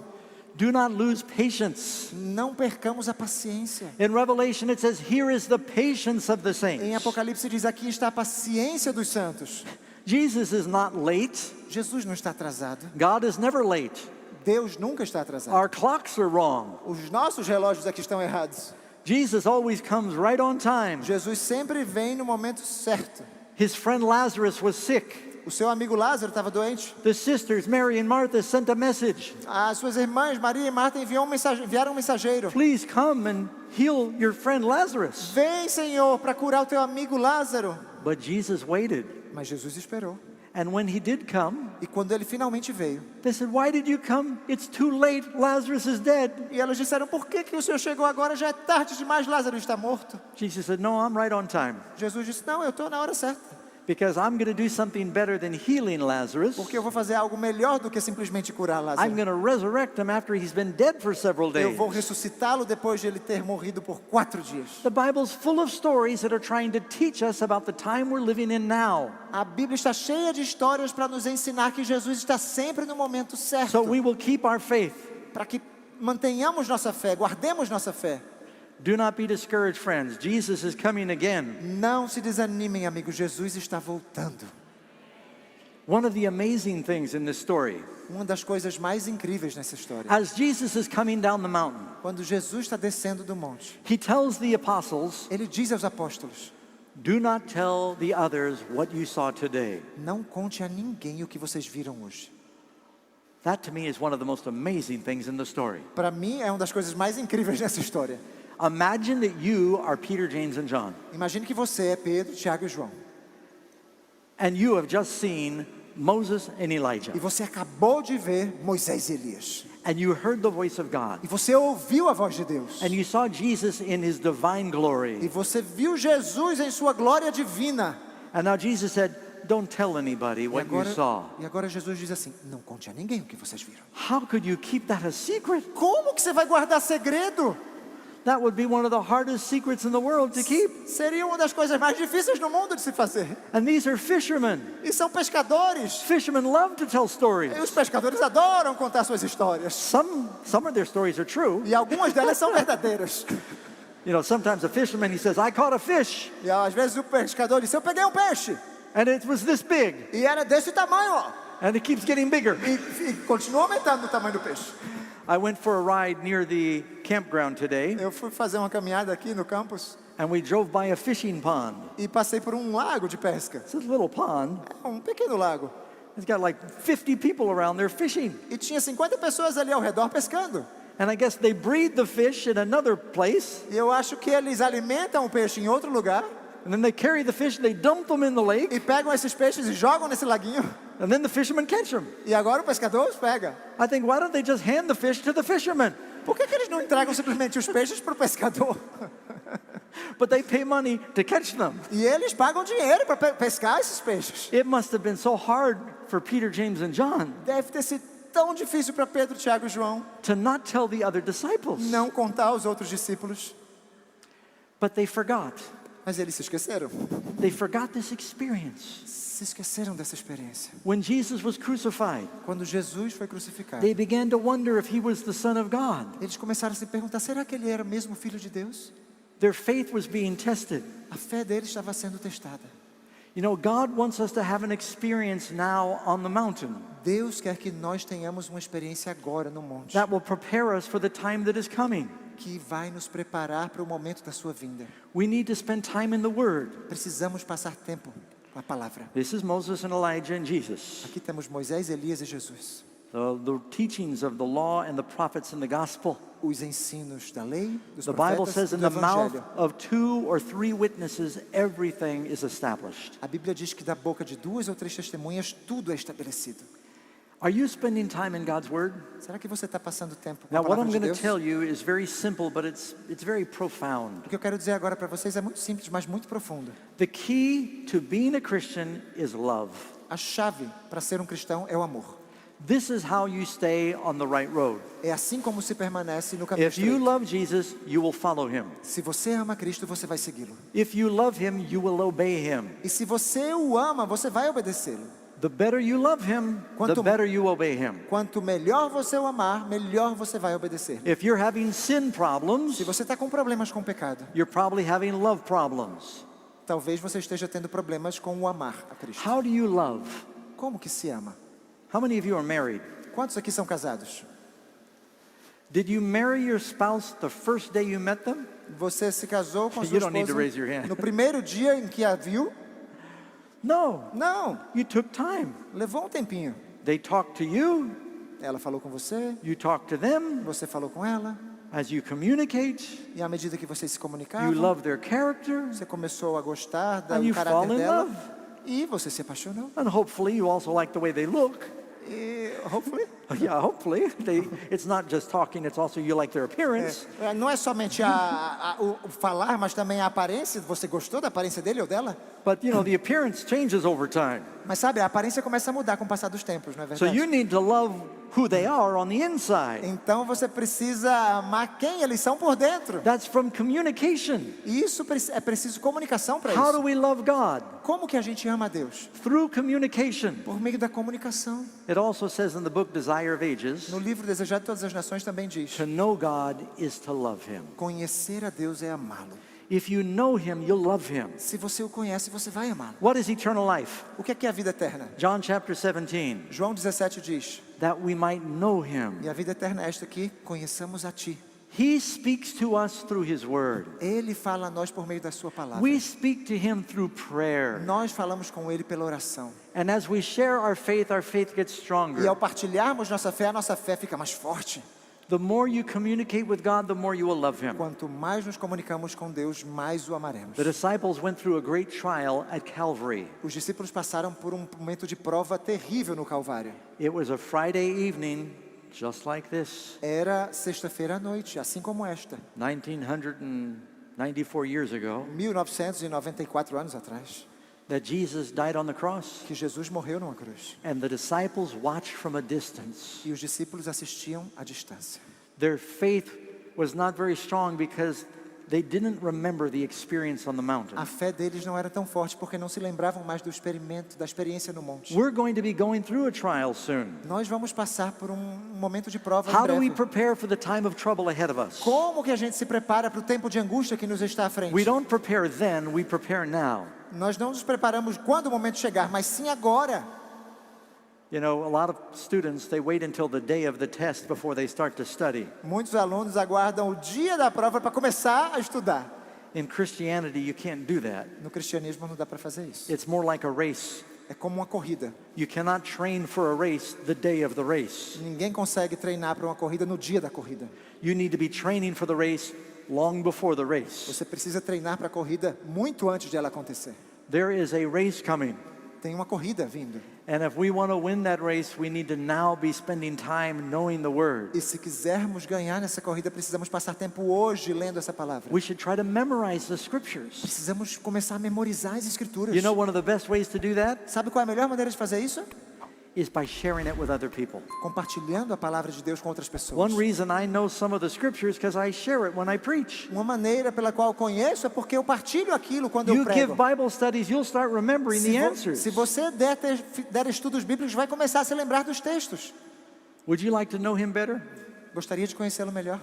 Speaker 2: Do not lose patience.
Speaker 1: Não percamos a paciência.
Speaker 2: In Revelation it says, here is the patience of the
Speaker 1: Em
Speaker 2: saints.
Speaker 1: Apocalipse diz: aqui está a paciência dos santos.
Speaker 2: Jesus is not late.
Speaker 1: Jesus não está atrasado.
Speaker 2: God is never late.
Speaker 1: Deus nunca está atrasado.
Speaker 2: Our clocks are wrong.
Speaker 1: Os nossos relógios aqui estão errados.
Speaker 2: Jesus always comes right on time.
Speaker 1: Jesus sempre vem no momento certo.
Speaker 2: His friend Lazarus was sick.
Speaker 1: O seu amigo Lázaro estava doente.
Speaker 2: The sisters, Mary and Martha, sent a message.
Speaker 1: As suas irmãs, Maria e Marta, enviaram um mensageiro.
Speaker 2: Please come and heal your friend Lazarus.
Speaker 1: Vem, Senhor, para curar o teu amigo Lázaro.
Speaker 2: But Jesus waited.
Speaker 1: Mas Jesus esperou.
Speaker 2: And when he did come,
Speaker 1: E quando ele finalmente veio,
Speaker 2: they said, why did you come? It's too late. Lazarus is dead.
Speaker 1: e elas disseram: por que o Senhor chegou agora? Já é tarde demais, Lázaro está morto.
Speaker 2: Jesus said, no, I'm right on time.
Speaker 1: Jesus disse: não, eu estou na hora certa.
Speaker 2: Because I'm going to do something better than healing Lazarus.
Speaker 1: Porque eu vou fazer algo melhor do que simplesmente curar
Speaker 2: I'm
Speaker 1: Lázaro.
Speaker 2: going to resurrect him after he's been dead for several
Speaker 1: Eu
Speaker 2: days.
Speaker 1: vou ressuscitá-lo depois de ele ter morrido por 4 dias.
Speaker 2: The Bible's full of stories that are trying to teach us about the time we're living in now.
Speaker 1: A Bíblia está cheia de histórias para nos ensinar que Jesus está sempre no momento certo.
Speaker 2: So we will keep our faith.
Speaker 1: Para que mantenhamos nossa fé, guardemos nossa fé.
Speaker 2: Do not be discouraged, friends. Jesus is coming again.
Speaker 1: Não se desanimem, amigos. Jesus está voltando.
Speaker 2: One of the amazing things in this story,
Speaker 1: Uma das coisas mais incríveis nessa história.
Speaker 2: as Jesus is coming down the mountain,
Speaker 1: Quando Jesus está descendo do monte,
Speaker 2: he tells the apostles,
Speaker 1: ele diz aos apóstolos:
Speaker 2: do not tell the others what you saw today.
Speaker 1: não conte a ninguém o que vocês viram hoje.
Speaker 2: That to me is one of the most amazing things in the story.
Speaker 1: Para mim, é uma das coisas mais incríveis nessa história.
Speaker 2: Imagine that you are Peter, James, and John,
Speaker 1: Imagine que você é Pedro, Tiago e João.
Speaker 2: and you have just seen Moses and Elijah,
Speaker 1: E você acabou de ver Moisés e Elias.
Speaker 2: and you heard the voice of God,
Speaker 1: E você ouviu a voz de Deus.
Speaker 2: and you saw Jesus in his divine
Speaker 1: E
Speaker 2: glory.
Speaker 1: você viu Jesus em sua glória divina.
Speaker 2: And now Jesus said, don't tell anybody what you saw.
Speaker 1: E agora Jesus diz assim: não conte a ninguém o que vocês viram.
Speaker 2: How could you keep that a secret?
Speaker 1: Como que você vai guardar segredo?
Speaker 2: That would be one of the hardest secrets in the world to keep.
Speaker 1: Seria uma das coisas mais difíceis no mundo de se fazer.
Speaker 2: And these are fishermen.
Speaker 1: E são pescadores.
Speaker 2: Fishermen love to tell stories.
Speaker 1: E os pescadores adoram contar suas histórias.
Speaker 2: Some of their stories are true.
Speaker 1: E algumas delas são verdadeiras.
Speaker 2: You know, sometimes a fisherman, he says, I caught a fish,
Speaker 1: E às vezes o pescador diz: eu peguei um peixe.
Speaker 2: and it was this big.
Speaker 1: E era desse tamanho, ó.
Speaker 2: And it keeps getting bigger.
Speaker 1: E continua aumentando o tamanho do peixe.
Speaker 2: I went for a ride near the campground today,
Speaker 1: Eu fui fazer uma caminhada aqui no campus
Speaker 2: and we drove by a fishing pond.
Speaker 1: e passei por um lago de pesca.
Speaker 2: It's a little pond.
Speaker 1: É um pequeno lago.
Speaker 2: It's got like 50 people around there fishing.
Speaker 1: E tinha 50 pessoas ali ao redor pescando.
Speaker 2: And I guess they breed the fish in another place,
Speaker 1: E eu acho que eles alimentam o peixe em outro lugar
Speaker 2: and then they carry the fish, they dump them in the lake,
Speaker 1: e pegam esses peixes e jogam nesse laguinho.
Speaker 2: and then the fishermen catch them.
Speaker 1: E agora o pescador os pega.
Speaker 2: I think, why don't they just hand the fish to the fishermen?
Speaker 1: Por que eles não entregam simplesmente os peixes para o pescador?
Speaker 2: But they pay money to catch them.
Speaker 1: E eles pagam dinheiro para pescar esses peixes.
Speaker 2: It must have been so hard for Peter, James, and John
Speaker 1: Deve ter sido tão difícil para Pedro, Tiago e João
Speaker 2: to not tell the other disciples.
Speaker 1: não contar aos outros discípulos.
Speaker 2: But they forgot.
Speaker 1: Mas eles se esqueceram.
Speaker 2: They forgot this experience.
Speaker 1: Se esqueceram dessa experiência.
Speaker 2: When Jesus was crucified,
Speaker 1: Quando Jesus foi crucificado,
Speaker 2: they began to wonder if he was the Son of God.
Speaker 1: eles começaram a se perguntar, será que ele era mesmo filho de Deus?
Speaker 2: Their faith was being tested.
Speaker 1: A fé deles estava sendo testada.
Speaker 2: You know, God wants us to have an experience now on the mountain
Speaker 1: Deus quer que nós tenhamos uma experiência agora no monte,
Speaker 2: that will prepare us for the time that is coming.
Speaker 1: que vai nos preparar para o momento da sua vinda.
Speaker 2: We need to spend time in the Word.
Speaker 1: Precisamos passar tempo com a palavra.
Speaker 2: This is Moses and Elijah and Jesus.
Speaker 1: Aqui temos Moisés, Elias e Jesus.
Speaker 2: The teachings of the law and the prophets and the gospel.
Speaker 1: Os ensinos da lei, dos
Speaker 2: The Bible
Speaker 1: profetas
Speaker 2: says
Speaker 1: e
Speaker 2: in
Speaker 1: do
Speaker 2: the mouth
Speaker 1: Evangelho.
Speaker 2: of 2 or 3 witnesses, everything is established.
Speaker 1: A Bíblia diz que da boca de 2 ou 3 testemunhas tudo é estabelecido.
Speaker 2: Are you spending time in God's Word?
Speaker 1: Será que você está passando tempo com a
Speaker 2: Now, what
Speaker 1: palavra
Speaker 2: I'm
Speaker 1: de
Speaker 2: going to
Speaker 1: Deus?
Speaker 2: tell you is very simple, but it's very profound.
Speaker 1: O que eu quero dizer agora para vocês é muito simples, mas muito profundo.
Speaker 2: The key to being a Christian is love.
Speaker 1: A chave para ser um cristão é o amor.
Speaker 2: This is how you stay on the right road.
Speaker 1: É assim como se permanece no caminho
Speaker 2: If you
Speaker 1: estreito.
Speaker 2: love Jesus, you will follow him.
Speaker 1: Se você ama Cristo, você vai segui-lo.
Speaker 2: If you love him, you will obey him.
Speaker 1: E se você o ama, você vai obedecê-lo.
Speaker 2: The better you love him, the
Speaker 1: Quanto-
Speaker 2: better you obey him.
Speaker 1: Quanto melhor você o amar, melhor você vai obedecer.
Speaker 2: If you're having sin problems,
Speaker 1: Se você está com problemas com o pecado,
Speaker 2: you're probably having love problems.
Speaker 1: talvez você esteja tendo problemas com o amar a Cristo.
Speaker 2: How do you love?
Speaker 1: Como que se ama?
Speaker 2: How many of you are married?
Speaker 1: Quantos aqui são casados?
Speaker 2: Did you marry your spouse the first day you met them?
Speaker 1: Você se casou com sua
Speaker 2: You don't need to raise your
Speaker 1: esposa
Speaker 2: hand.
Speaker 1: no primeiro dia em que a viu?
Speaker 2: No,
Speaker 1: Não,
Speaker 2: you took time.
Speaker 1: levou um tempinho.
Speaker 2: They talked to you,
Speaker 1: Ela falou com você,
Speaker 2: you talked to them.
Speaker 1: você falou com ela,
Speaker 2: As you communicate,
Speaker 1: e à medida que vocês se
Speaker 2: you
Speaker 1: comunicavam,
Speaker 2: love their character,
Speaker 1: você começou a gostar
Speaker 2: and
Speaker 1: do
Speaker 2: you fall
Speaker 1: caráter
Speaker 2: in
Speaker 1: dela,
Speaker 2: love.
Speaker 1: e você se apaixonou.
Speaker 2: And hopefully you also like the way they look.
Speaker 1: E, hopefully,
Speaker 2: Yeah, hopefully. It's not just talking, it's also you like their appearance.
Speaker 1: não é somente o falar, mas também a aparência. Você gostou da aparência dele ou dela?
Speaker 2: But you know, the appearance changes over time.
Speaker 1: Mas sabe, a aparência começa a mudar com o passar dos tempos, não é
Speaker 2: So
Speaker 1: verdade?
Speaker 2: you need to love who they are on the inside.
Speaker 1: Então você precisa amar quem eles são por dentro.
Speaker 2: That's from communication.
Speaker 1: E isso é preciso comunicação para
Speaker 2: How do
Speaker 1: isso.
Speaker 2: we love God?
Speaker 1: Como que a gente ama a Deus?
Speaker 2: Through communication.
Speaker 1: Por meio da comunicação.
Speaker 2: It also says in the book Desire of Ages,
Speaker 1: No livro Desejado de Todas as Nações também diz:
Speaker 2: to know God is to love Him.
Speaker 1: conhecer a Deus é amá-lo.
Speaker 2: If you know Him, you'll love Him.
Speaker 1: Se você o conhece, você vai amá-lo.
Speaker 2: What is eternal life?
Speaker 1: O que é a vida eterna?
Speaker 2: John chapter 17,
Speaker 1: João 17 diz:
Speaker 2: that we might know Him.
Speaker 1: e a vida eterna é esta que conheçamos a Ti.
Speaker 2: He speaks to us through His Word.
Speaker 1: Ele fala a nós por meio da Sua palavra.
Speaker 2: We speak to Him through prayer.
Speaker 1: Nós falamos com Ele pela oração.
Speaker 2: And as we share our faith gets
Speaker 1: E
Speaker 2: stronger.
Speaker 1: ao partilharmos nossa fé, a nossa fé fica mais forte.
Speaker 2: The more you communicate with God, the more you will love Him.
Speaker 1: Quanto mais nos comunicamos com Deus, mais o amaremos.
Speaker 2: The disciples went through a great trial at Calvary.
Speaker 1: Os discípulos passaram por um momento de prova terrível no Calvário.
Speaker 2: It was a Friday evening, just like this,
Speaker 1: Era sexta-feira à noite, assim como esta,
Speaker 2: 1994 years ago,
Speaker 1: 1994 anos atrás,
Speaker 2: that Jesus died on the cross.
Speaker 1: que Jesus morreu numa cruz.
Speaker 2: And the disciples watched from a distance.
Speaker 1: E os discípulos assistiam à distância.
Speaker 2: Their faith was not very strong because they didn't remember the experience on the mountain.
Speaker 1: A fé deles não era tão forte porque não se lembravam mais do experimento, da experiência no monte.
Speaker 2: We're going to be going through a trial soon.
Speaker 1: Nós vamos passar por um momento de prova
Speaker 2: How
Speaker 1: em
Speaker 2: do we
Speaker 1: breve.
Speaker 2: prepare for the time of trouble ahead of us?
Speaker 1: Como que a gente se prepara para o tempo de angústia que nos está à frente?
Speaker 2: We don't prepare then, we prepare now.
Speaker 1: Nós não nos preparamos quando o momento chegar, mas sim agora.
Speaker 2: You know, a lot of students, they wait until the day of the test before they start to study.
Speaker 1: Muitos alunos aguardam o dia da prova para começar a estudar.
Speaker 2: In Christianity, you can't do that.
Speaker 1: No cristianismo não dá para fazer isso.
Speaker 2: It's more like a race.
Speaker 1: É como uma corrida.
Speaker 2: You cannot train for a race the day of the race.
Speaker 1: Ninguém consegue treinar para uma corrida no dia da corrida.
Speaker 2: You need to be training for the race long before the race.
Speaker 1: Você precisa treinar para a corrida muito antes de ela acontecer.
Speaker 2: There is a race coming.
Speaker 1: Tem uma corrida vindo.
Speaker 2: And if we want to win that race, we need to now be spending time knowing the Word.
Speaker 1: E se quisermos ganhar nessa corrida, precisamos passar tempo hoje lendo essa palavra.
Speaker 2: We should try to memorize the scriptures.
Speaker 1: Precisamos começar a memorizar as escrituras.
Speaker 2: You know one of the best ways to do that
Speaker 1: Sabe qual é a melhor maneira de fazer isso?
Speaker 2: is by sharing it with other people.
Speaker 1: Compartilhando a palavra de Deus com outras pessoas.
Speaker 2: One reason I know some of the scriptures because I share it when I preach.
Speaker 1: Uma maneira pela qual eu conheço é porque eu partilho aquilo quando eu
Speaker 2: You give
Speaker 1: prego.
Speaker 2: Bible studies, you'll start remembering the answers.
Speaker 1: Se você der estudos bíblicos, vai começar a se lembrar dos textos.
Speaker 2: Would you like to know him better?
Speaker 1: Gostaria de conhecê-lo melhor?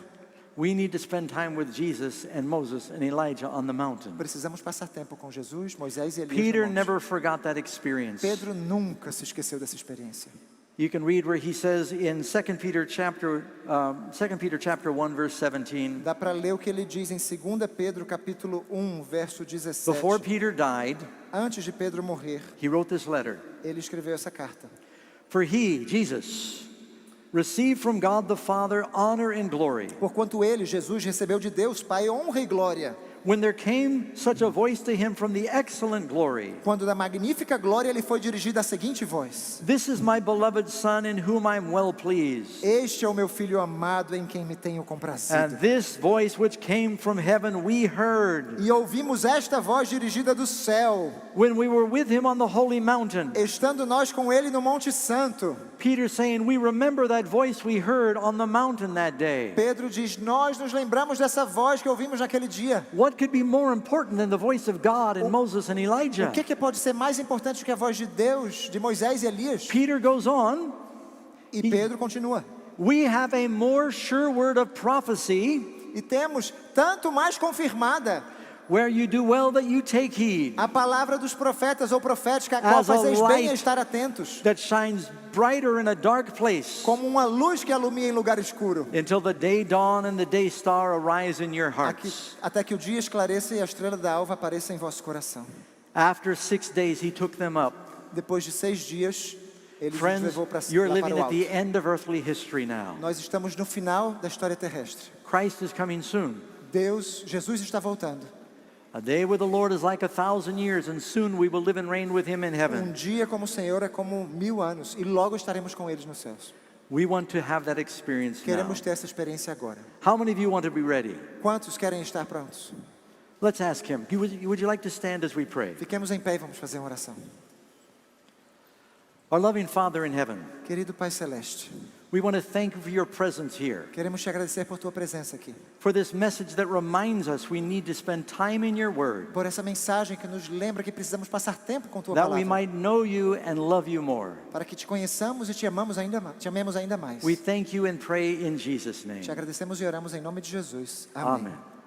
Speaker 2: We need to spend time with Jesus and Moses and Elijah on the mountain.
Speaker 1: Precisamos passar tempo com Jesus, Moisés e Elias.
Speaker 2: Peter
Speaker 1: no monte.
Speaker 2: never forgot that experience.
Speaker 1: Pedro nunca se esqueceu dessa experiência.
Speaker 2: You can read where he says in 2 Peter chapter 1 verse 17.
Speaker 1: Dá para ler o que ele diz em 2 Pedro capítulo 1, verso 17.
Speaker 2: Before Peter died,
Speaker 1: Antes de Pedro morrer,
Speaker 2: he wrote this letter.
Speaker 1: ele escreveu essa carta.
Speaker 2: For he, Jesus, received from God the Father honor and glory.
Speaker 1: Porquanto ele, Jesus, recebeu de Deus Pai honra e glória.
Speaker 2: When there came such a voice to him from the excellent glory,
Speaker 1: Quando da magnífica glória lhe foi dirigida a seguinte voz:
Speaker 2: this is my beloved Son in whom I'm well pleased.
Speaker 1: Este é o meu filho amado em quem me tenho comprazido.
Speaker 2: And this voice which came from heaven we heard
Speaker 1: E ouvimos esta voz dirigida do céu,
Speaker 2: when we were with him on the holy mountain.
Speaker 1: estando nós com ele no Monte Santo.
Speaker 2: Peter saying, we remember that voice we heard on the mountain that day.
Speaker 1: Pedro diz: nós nos lembramos dessa voz que ouvimos naquele dia.
Speaker 2: What could be more important than the voice of God and Moses and
Speaker 1: O
Speaker 2: Elijah?
Speaker 1: que pode ser mais importante do que a voz de Deus, de Moisés e Elias?
Speaker 2: Peter goes on,
Speaker 1: E Pedro continua:
Speaker 2: we have a more sure word of prophecy,
Speaker 1: e temos tanto mais confirmada
Speaker 2: where you do well that you take heed,
Speaker 1: a palavra dos profetas ou profética, a qual
Speaker 2: As a
Speaker 1: fazeis bem
Speaker 2: light
Speaker 1: a estar atentos,
Speaker 2: that shines brighter in a dark place,
Speaker 1: como uma luz que alumia em lugar escuro,
Speaker 2: until the day dawn and the day star arise in your hearts.
Speaker 1: até que o dia esclareça e a estrela da alva apareça em vosso coração.
Speaker 2: After 6 days he took them up.
Speaker 1: Depois de 6 dias, ele os
Speaker 2: Friends,
Speaker 1: levou para
Speaker 2: you're
Speaker 1: lá para
Speaker 2: living
Speaker 1: o
Speaker 2: at the
Speaker 1: alto.
Speaker 2: end of earthly history now.
Speaker 1: Nós estamos no final da história terrestre.
Speaker 2: Christ is coming soon.
Speaker 1: Jesus está voltando.
Speaker 2: A day with the Lord is like 1,000 years, and soon we will live and reign with him in heaven.
Speaker 1: Dia como o Senhor é como 1000 anos, e logo estaremos com eles nos céus.
Speaker 2: We want to have that experience now.
Speaker 1: Queremos ter essa experiência agora.
Speaker 2: How many of you want to be ready?
Speaker 1: Quantos querem estar prontos?
Speaker 2: Let's ask him. Would you like to stand as we pray?
Speaker 1: Fiquemos em pé e vamos fazer uma oração.
Speaker 2: Our loving Father in heaven,
Speaker 1: Querido Pai Celeste,
Speaker 2: we want to thank you for your presence here,
Speaker 1: queremos te agradecer por tua presença aqui,
Speaker 2: for this message that reminds us we need to spend time in your word,
Speaker 1: por essa mensagem que nos lembra que precisamos passar tempo com tua
Speaker 2: that we
Speaker 1: palavra,
Speaker 2: might know you and love you more.
Speaker 1: para que te conheçamos e te amemos ainda mais, te amemos ainda mais.
Speaker 2: We thank you and pray in Jesus' name.
Speaker 1: Te agradecemos e oramos em nome de Jesus. Amém.
Speaker 2: Amen.